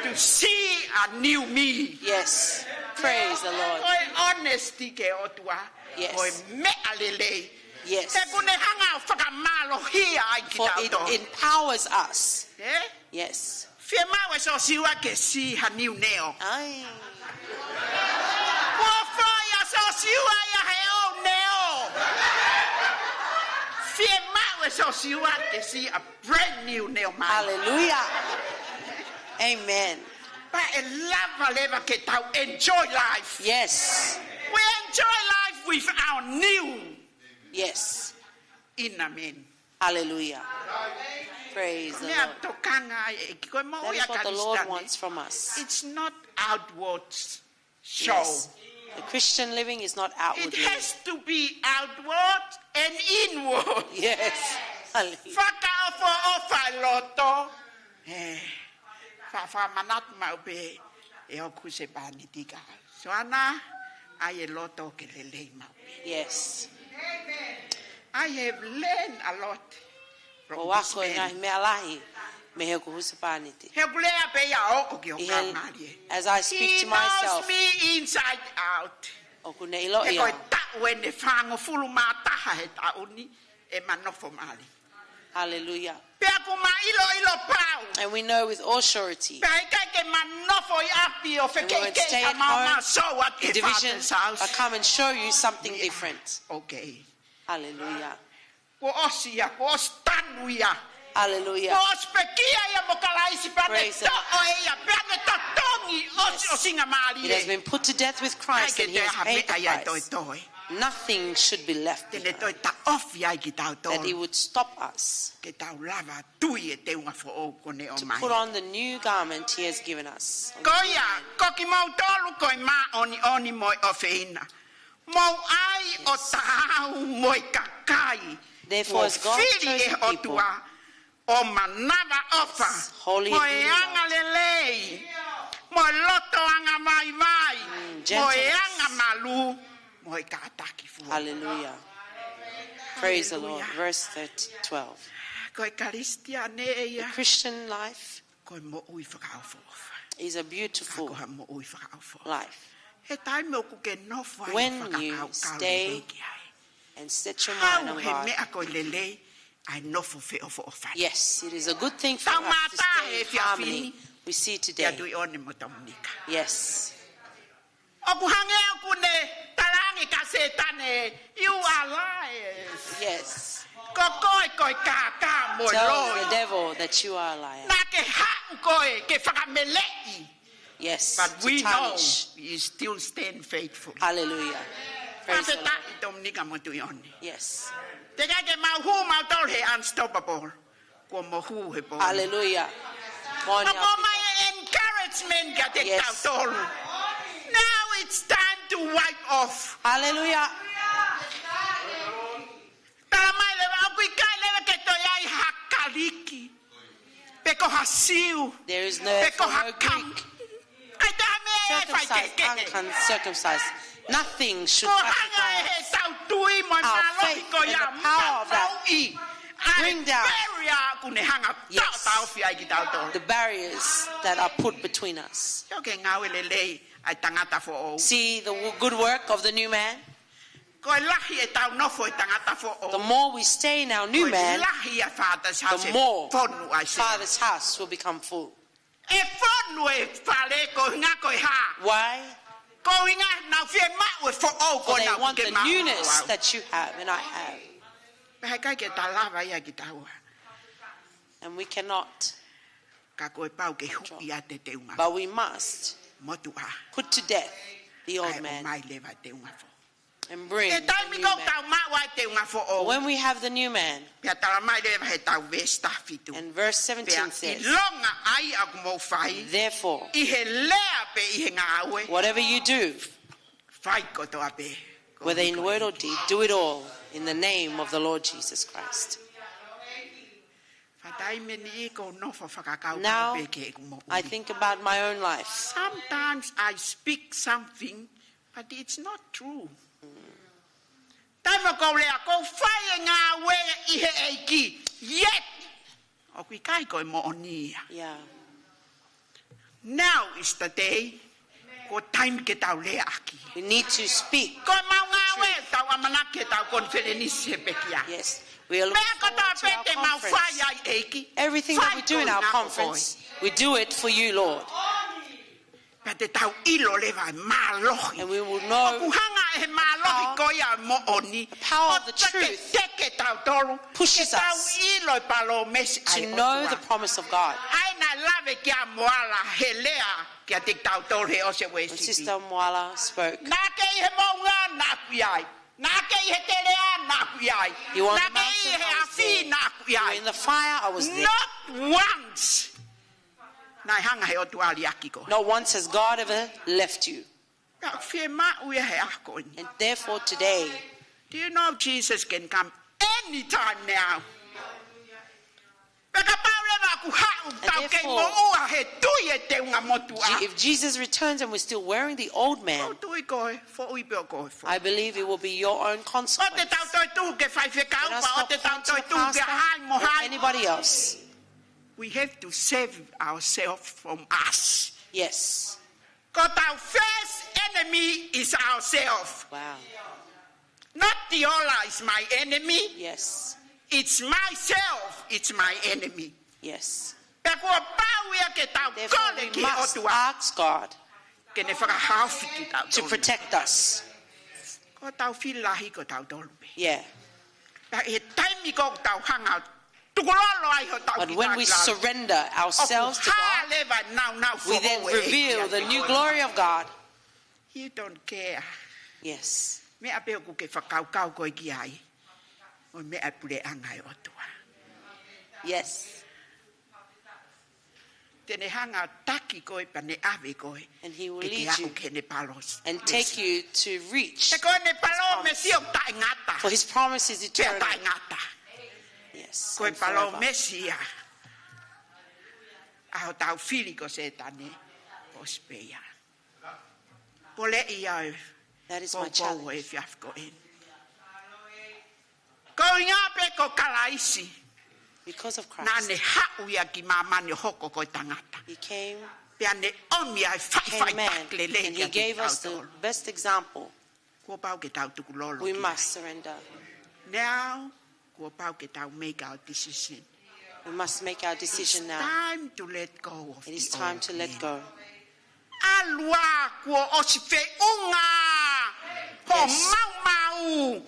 to see a new me. Yes. Praise the Lord. Koe honesty ke o tua. Yes. Koe mea lelei. Yes. Te kune hanga o whakamalo hia ai ki For tau it to. empowers us. Eh? Yes. Fia mau e so siwa ke si ha new neo. Aye. Kua whaia so siwa ia he o neo. Fia mau e so siwa ke si a brand new neo mai. Hallelujah. Amen. Pa e lava leva ke tau enjoy life. Yes. We enjoy life with our new Yes. inner man. Hallelujah. Praise the Mea Lord. tokanga e ki koe mo That ia is what the Lord kalistane. wants from us. It's not outward show. Yes. The Christian living is not It outward living. has to be outward and inward. Yes. Hallelujah. Whakaofo o whai loto. Wha manat mau pe e o kuse pani tika. Soana, ai e loto ke lelei mau. Yes. I have learned a lot from O this wako e man. ngahi mea lahi me he kuhusu pāniti. He kulea pe ia oko ki o kāngari. As I speak He to knows myself, me inside out. o kune ilo E koe ia. tau e ne whango fulu mātaha he tauni e manofo mali. Hallelujah. Pea ku ma ilo pau. And we know with all surety, Pea i kai ke manofo i api o when we whekei stay kei a at mama home, so what the ke division Father's house. will come and show you something Yeah. different. Okay. Hallelujah. Ko osia, ko ostanu ia. Hallelujah. Ko ospekia ia mo kalaisi pa ne Praise the to o ia. Pea ne to tongi o singa mali It has e. been put to death with Ai Christ ke and te he has aha paid mea ia the toi price. toi. Nothing should be left Tene behind. toi ta ofi ai ki tau That he tolu. would stop us Ke tau lava tui e te unga fo o kone o to mai. put on the new garment he has given us. Koia, koki mau tolu koi ma oni moi o feina. Mau ai o tau moi kakai. Therefore, as God's Fili e chosen o people, tua o manava ofa. holy Moi and anga lelei. Moi loto anga mai mai. Moi gentleness. anga malu. Moi kataki fu. Hallelujah. Praise the Lord. Hallelujah. Verse 12. Koi karistia ne The ia. Christian life Koi mo ui whakaofo ofa. is a beautiful Kako ha mo ui whakaofo. life. He tai mo ku ke nofu ai When whakakau you kau stay lelei ki ai. And set your Hau mind on he God. mea koe lelei ai nofo fe ofo o whai. Yes, it is a good thing for Tau us to mata stay e in fia harmony. fini. We see Ia today. tui one mo tamunika. Yes. O ku hange o ku ne tarange Tangi ka setane, you are liars. Yes. Ko koi ka mo Tell the loi. devil that you are a liar. Na ke ha koi ke whakamelei. Yes. But to we know tarnish. he still stand faithful. Hallelujah. Praise the Lord. Yes. Yes. Hallelujah. Come on, young people. Encouragement. Yes. Now it's time to wipe off. Hallelujah. There is no Greek. Circumcised, uncircumcised. Nothing should sacrifice our faith and the power of that. Bring down the barriers that are put between us. See the good work of the new man. The more we stay in our new man, the more Father's house will become full. Why? For they want the newness that you have and I have. And we cannot. But we must put to death the old man and bring the new man. When we have the new man, and verse 17 says, therefore, whatever you do, whether in word or deed, do it all in the name of the Lord Jesus Christ. Now, I think about my own life. Sometimes I speak something, but it's not true. Yeah. Now is the day. We need to speak. Yes. We are looking forward to our conference. Everything that we do in our conference, we do it for you, Lord. And we will know the power of the truth pushes us to know the promise of God. When Sister Mwala spoke, you were on the mountain, I was there. You were in the fire, I was there. Not once has God ever left you. And therefore today, do you know Jesus can come anytime now? If Jesus returns and we're still wearing the old man, I believe it will be your own consequence. Let us not point to the pastor or anybody else. We have to save ourselves from us. Yes. Because our first enemy is ourselves. Wow. Not the Allah is my enemy. Yes. It's myself. It's my enemy. Yes. Therefore, we must ask God to protect us. Yeah. But when we surrender ourselves to God, we then reveal the new glory of God. You don't care. Yes. Yes. And He will lead you and take you to reach His promise. For His promise is eternal. Yes. And forever. That is my challenge. Because of Christ, He came a man, and He gave us the best example. We must surrender. Now, make our decision. We must make our decision now. Time to let go of it is time to let go. Po mau.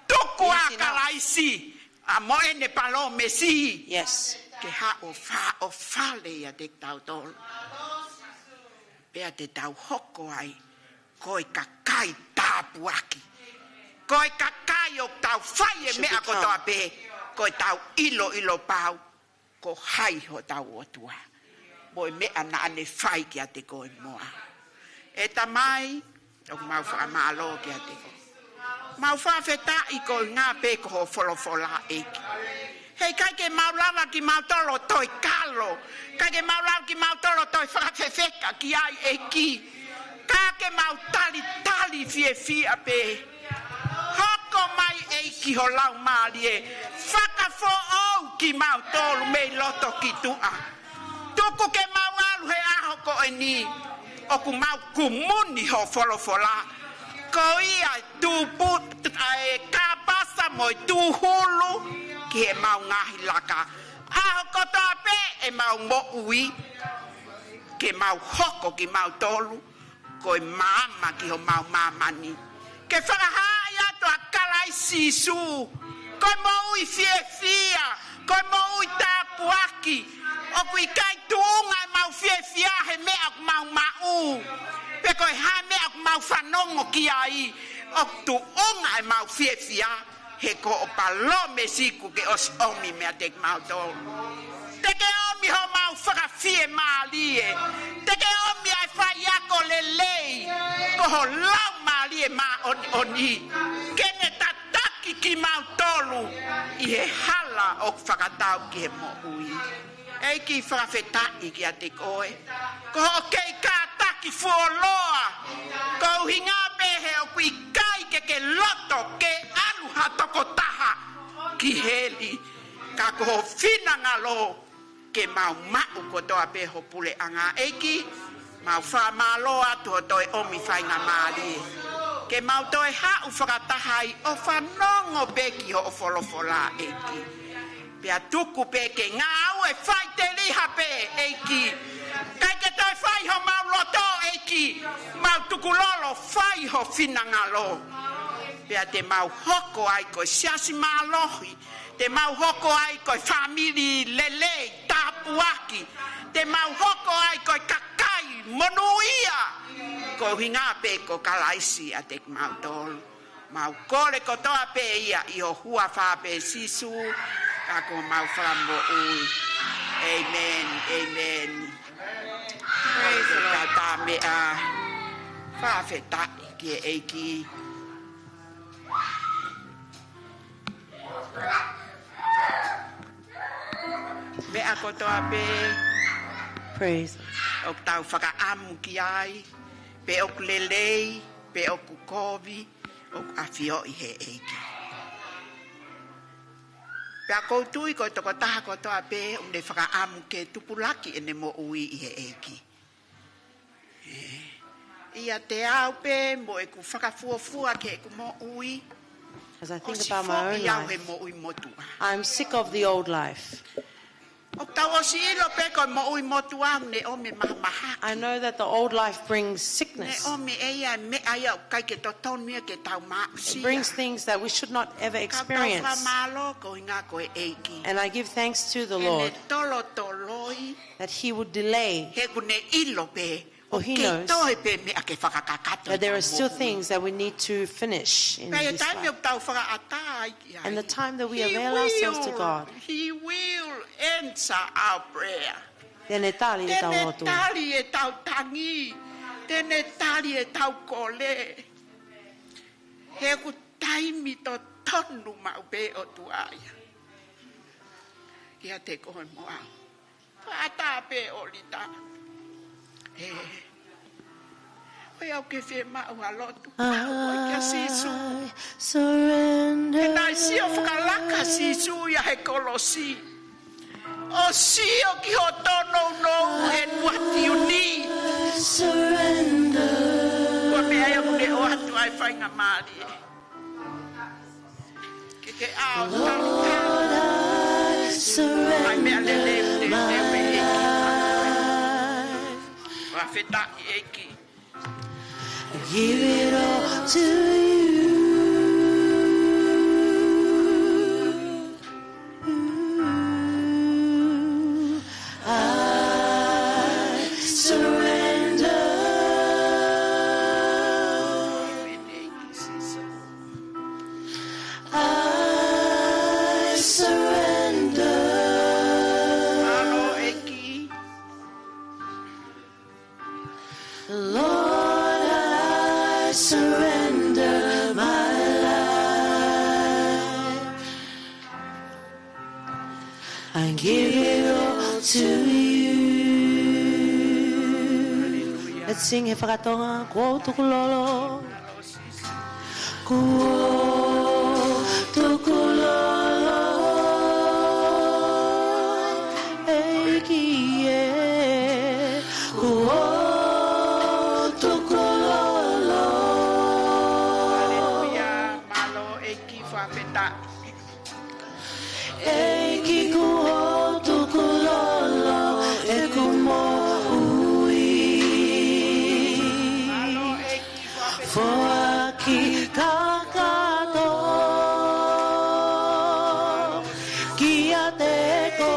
Tuku akalaisi. Amoe ne palo mesi. Yes. Ke ha o fale ya te tau tolu. Pea te tau hoko ai. Koi kakai tapuaki. Koi kakai o tau whai e mea kotoa pe. Koi tau ilo pau. Ko hai ho tau o tua. Moi mea na ane whai kia te koi moa. E tamai, o mau wha malo kia te koi. Mau wha wheta i koi ngā pe ko ho wholofola eki. Hei kai ke mau lava ki mau tolo toi kalo. Kai ke mau lava ki mau tolo toi whakawhewheka ki ai eki. Ka ke mau talitali fie pe. Hoko mai eiki ho lau maali e. Whakafo au ki mau tolu me loto ki tua. Tuku ke mau alu he aho ko e ni. Oku mau kumuni ho wholofola. Ko ia tupu ka pasa moi tuhulu. Ki he mau ngahi laka. Aho kotoa pe e mau mo ui. Ke mau hoko ki mau tolu. Ko e mama ki ho mau mamani. Ke whakahai ato a kalai sisu. Ko e mo ui fia. Ko e mo ui tapuaki. O kui kai tuunga e mau fia he mea ku mau mau. Pe ko e ha mea ku mau whanongo ki ai. O tuunga e mau fia. He ko o palome siku ke os omi mea te mau tolu. Te ke omi ho mau whakawhie maalie. Te ke omi ai whai ako lelei. Ko ho lau maalie ma oni. Kene tataki ki mau tolu. I he hala o whakatau ki he mo ui. Ei ki whakawhetai ki a te koe. Ko ho kei kātaki fuoloa. Ko hinga pehe o kui kai ke loto ke alu hatoko taha ki heli. Ka ko ho finanga lo ke mau mau kotoa pe ho pule anga eki. Mau wha malo atu o toi omi whainga maari. Ke mau toi hau whakatahai o whanongo pe ki ho o wholofola eki. Pea tuku pe ke ngā au e whai te liha pe eki. Kai ke toi whai ho mau loto eki. Mau tuku lolo whai ho finanga lo. Pea te mau hoko ai ko siasi malohi. Te mau hoko ai ko famili lelei tapuaki. Te mau hoko ai ko kakai monuia. Ko hinga pe ko kalaisi a te mau tolu. Mau kore ko toa pe ia i o hua wha pe sisu. Ka ko mau whambo ui. Amen, amen. Praise the Lord. Ta mea whawhetai ki e eiki. Mea kotoa pe. Praise. O tau whakaamu ki ai. Pe o lelei. Pe o kukovi. O awhio i he eiki. Pea koutui ko toko taha kotoa pe. O ne whakaamu ke tupulaki e ne mo ui i he eiki. Ia te au pe. Mo e ku whakafuafua ke e ku mo ui. As I think about my own life, I'm sick of the old life. I know that the old life brings sickness. It brings things that we should not ever experience. And I give thanks to the Lord that He would delay. For He knows that there are still things that we need to finish in this life. And the time that we avail ourselves to God, He will answer our prayer. Talitali e tau lotu. Talitali e tau tangi. Talitali e tau kole. He ku taimi to tonu mau pe o tuaya. Ia te koe moa. Pata pe o lita. I surrender. And I see of Kalaka Sisu ya Hekolosi. Oh, see of Kihoto, no, and what you need. Surrender. What may I have to what do I find a Mali? I surrender. I give it all to you. surrender my life. I give it all to you. Let's sing Hefakatonga, Ko Tukulolo. Ko Tukulolo. Eikie. Ko Tukulolo. Hallelujah. Malo eki fapeta. Eki ko Tukulolo. Ekumo ui. Foaki kakato kia teko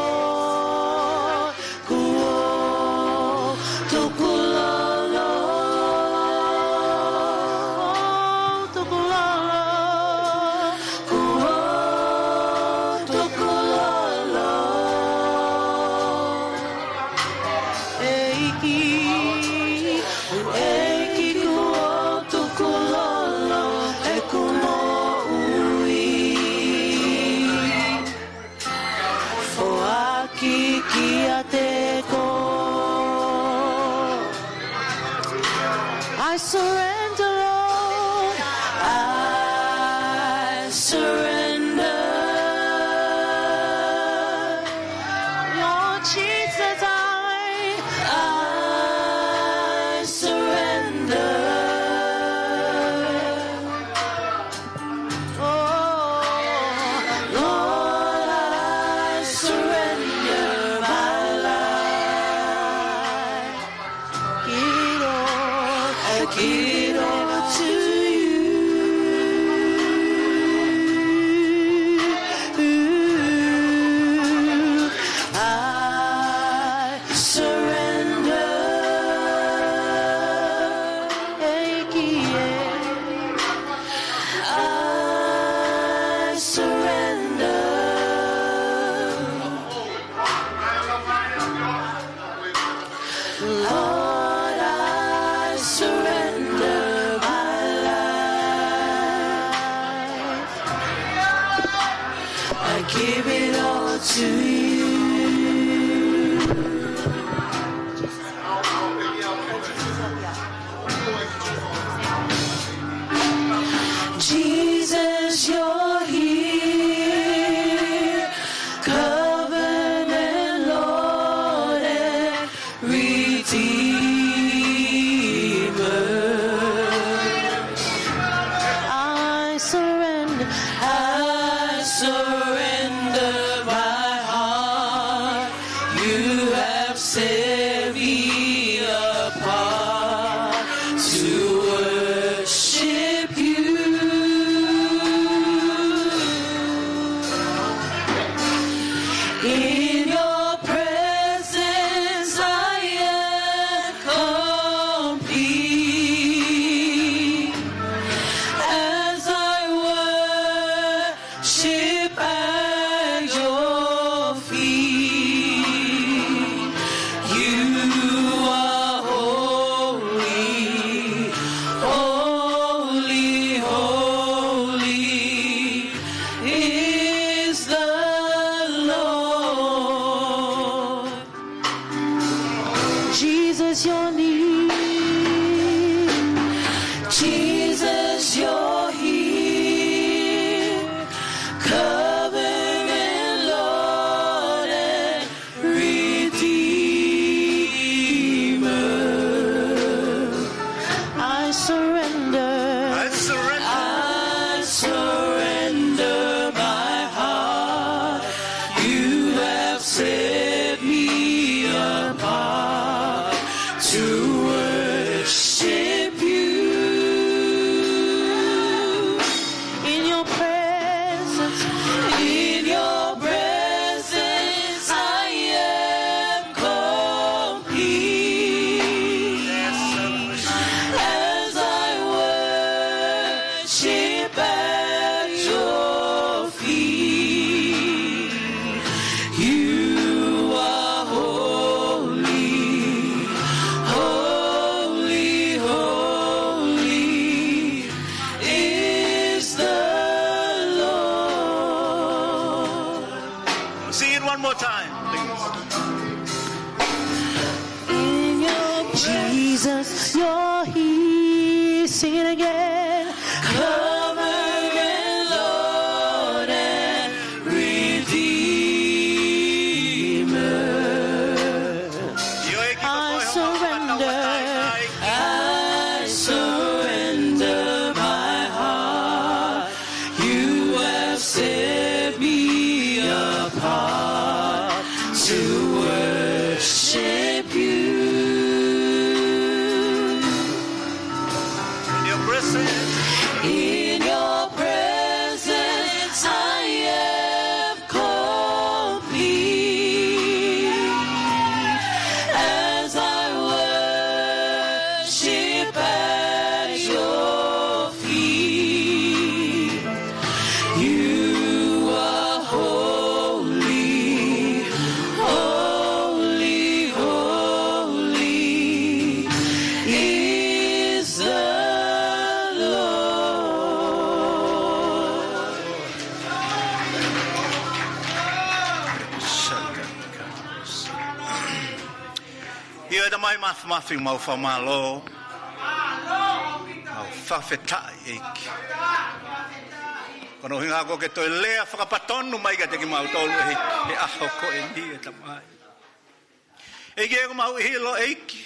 kuo tukulolo tukulolo kuo tukulolo eiki I surrender, Lord. I surrender. Lord Jesus, I surrender. Oh, Lord, I surrender my life. Give it all to you. I surrender. I surrender. Lord, I surrender my life. I give it all to you. Jesus, you're here, covenant Lord and Redeemer. I surrender my heart. 'cause you're here. Sing it again. Cover and Lord and Redeemer. I surrender. I surrender my heart. You have set me apart to worship you. In your presence, I am complete. As I worship at your feet, you are holy, holy, holy is the Ia da mai mafi mau famalo. Mau fafetai eiki. Kono hinga ko ke toi lea whakapatonu mai ka teki mau tolu e aho ko e ni e tamai. Eiki e ko mau hilo eiki.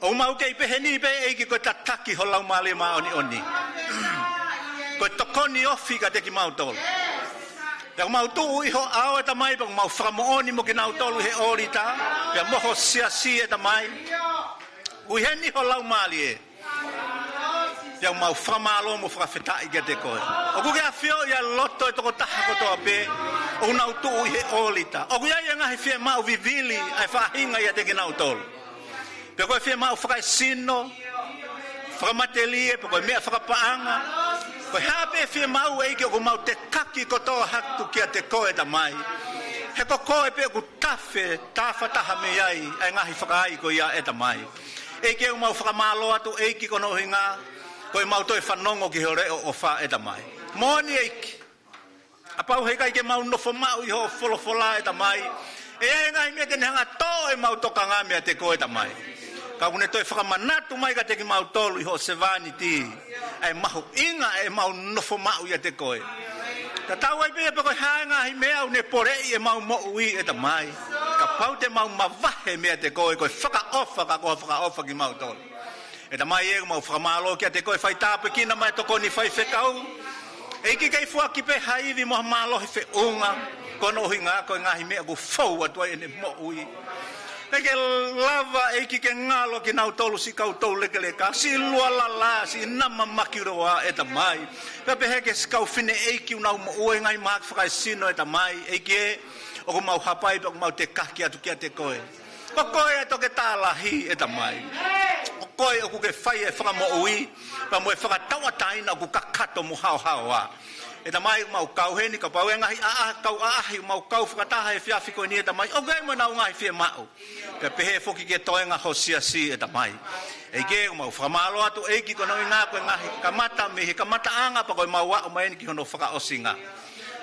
O mau kei peheni pe eiki ko tataki ho lau mali ma oni oni. Ko tokoni ofi ka teki mau tolu. Ya mau tu iho ao e tamai pa mau whakamooni mo ki nau tolu he orita. Ya moho sia e tamai. Uheni ho lau mali e. Ya mau whamalo mo whakawhetai ke te koe. O kuke a whio ia loto e toko taha kotoa pe. O nau tu he orita. O kuia ia ngahi whia mau vivili ai whahinga ia te ki nau tolu. Pe koe whia mau whakaisino. Whakamateli e pe koe mea whakapaanga. Ko hape fie mau eike o mau te kaki kotoa hatu kia te koe tamai. He ko koe pe ku tafe, tawhataha me ai, ai ngahi whakaai ko ia e tamai. Eike o mau whakamalo atu eiki kono hinga, ko mau toi whanongo ki hore o wha e tamai. Moni eiki. Apau hei kai ke mau nofo mau iho wholofola e tamai. E ai ngahi mea tene hanga to e mau toka ngā mea te koe tamai. Ka kune toi whakamanatu mai ka teki mau tolu iho sevani ti. Ai mahu inga e mau nofo mau ia te koe. Ka tau ai pia pe koe haenga hi mea une porei e mau mo ui e tamai. Ka pau te mau mavahe mea te koe koe whakaofa ka koha whakaofa ki mau tolu. E tamai e mau whakamalo kia te koe whai tāpe kina mai toko ni whai whekau. E ki kei fuaki pe haivi moha malohi whe unga. Kono hui ngā koe ngahi mea ku fau atua e ne mo ui. Peke lava eiki ke ngalo ki nau tolu si kau tolu lekeleka. Si lua lala, si nama makiroa e tamai. Pepe heke si kau fine eiki unau mo ue ngai maak whakai sino e tamai. Eiki e, o mau hapai pe o mau te kaki atu kia te koe. O koe e toke tālahi e tamai. O koe o kuke whai e whakamo ui. Pa mo e whakatawa taina o ku kakato mo hao hao. E tamai mau kau heni ka pau e ngahi kau aahi mau kau whakataha e whiawhi koe ni e tamai. O gai mo nau ngahi whia mau. Pe pehe foki ke toenga ho sia e tamai. E ke mau whamalo atu eiki kono i ngā koe ngahi kamata mehe kamata anga pa koe mau wao maeni ki hono whakaosinga.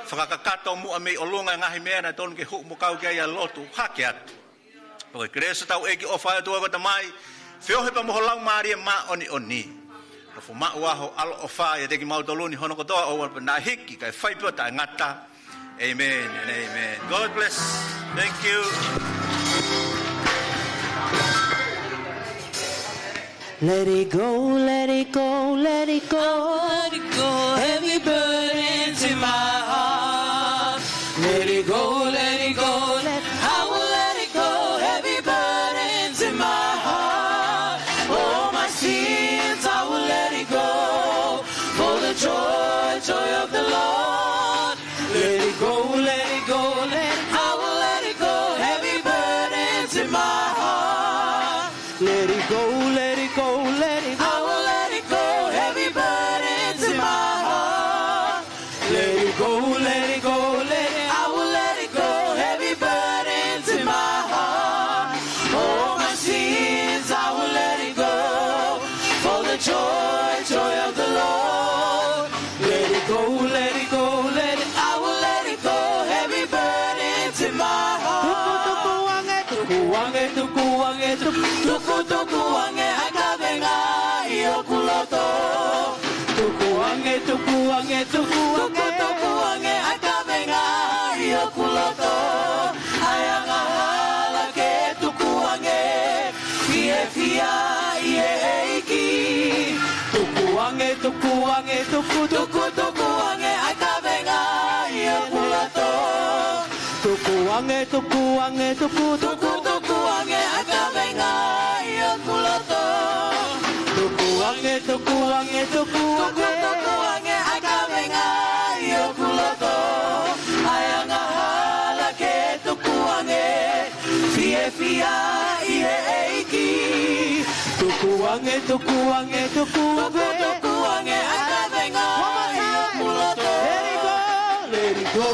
Whakakato mua mei o lunga ngahi mea na tonu ke huk mo kau kia ia lotu hake atu. Pa koe kresa tau eiki o whae atu ko tamai. Whiohe pa moho lau maari e ma oni oni. Fo ma waho al ofa ya teki mau toluni hono kotoa o na hiki kai whaipua ta ngata. Amen and amen. God bless. Thank you. Let it go, let it go, let it go. Let it go, heavy burdens in my heart. Let it go, let it go, I will let it go, heavy burdens in my heart. All my sins, I will let it go, for the joy of the Lord. Let it go, let it go, I will let it go, heavy burdens in my heart. Let it go, let it go, I will let it go, heavy burdens in my heart. Let it go, I will let it go, heavy burdens in my heart. All my sins, I will let it go, for the joy of the Lord. Let it go, I will let it go, heavy burdens in my heart. fia ieki tukuange tukuange akavenga ia kulato tukuange akavenga ia kulato tukuange akavenga ia kulato ayanga hala ke tukuange fia ieki tukuange akavenga ia kulato let it go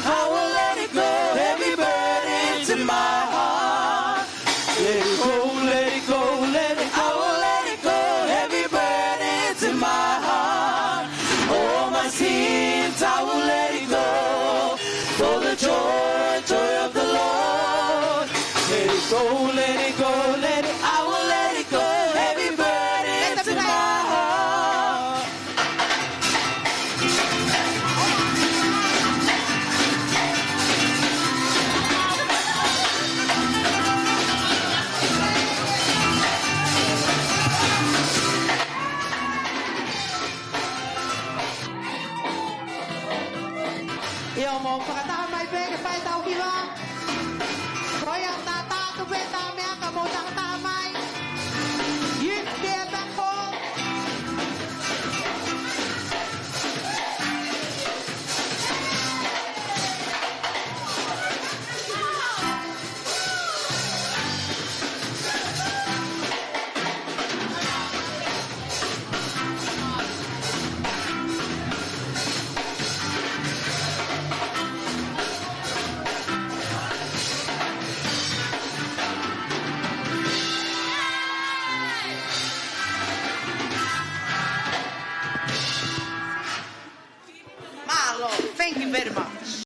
I will let it go heavy burdens in my heart let it go I will let it go heavy burdens in my heart all my sins I will let it go for the joy of the Lord let it go I will let it go heavy burdens in my heart Ia mo whakatā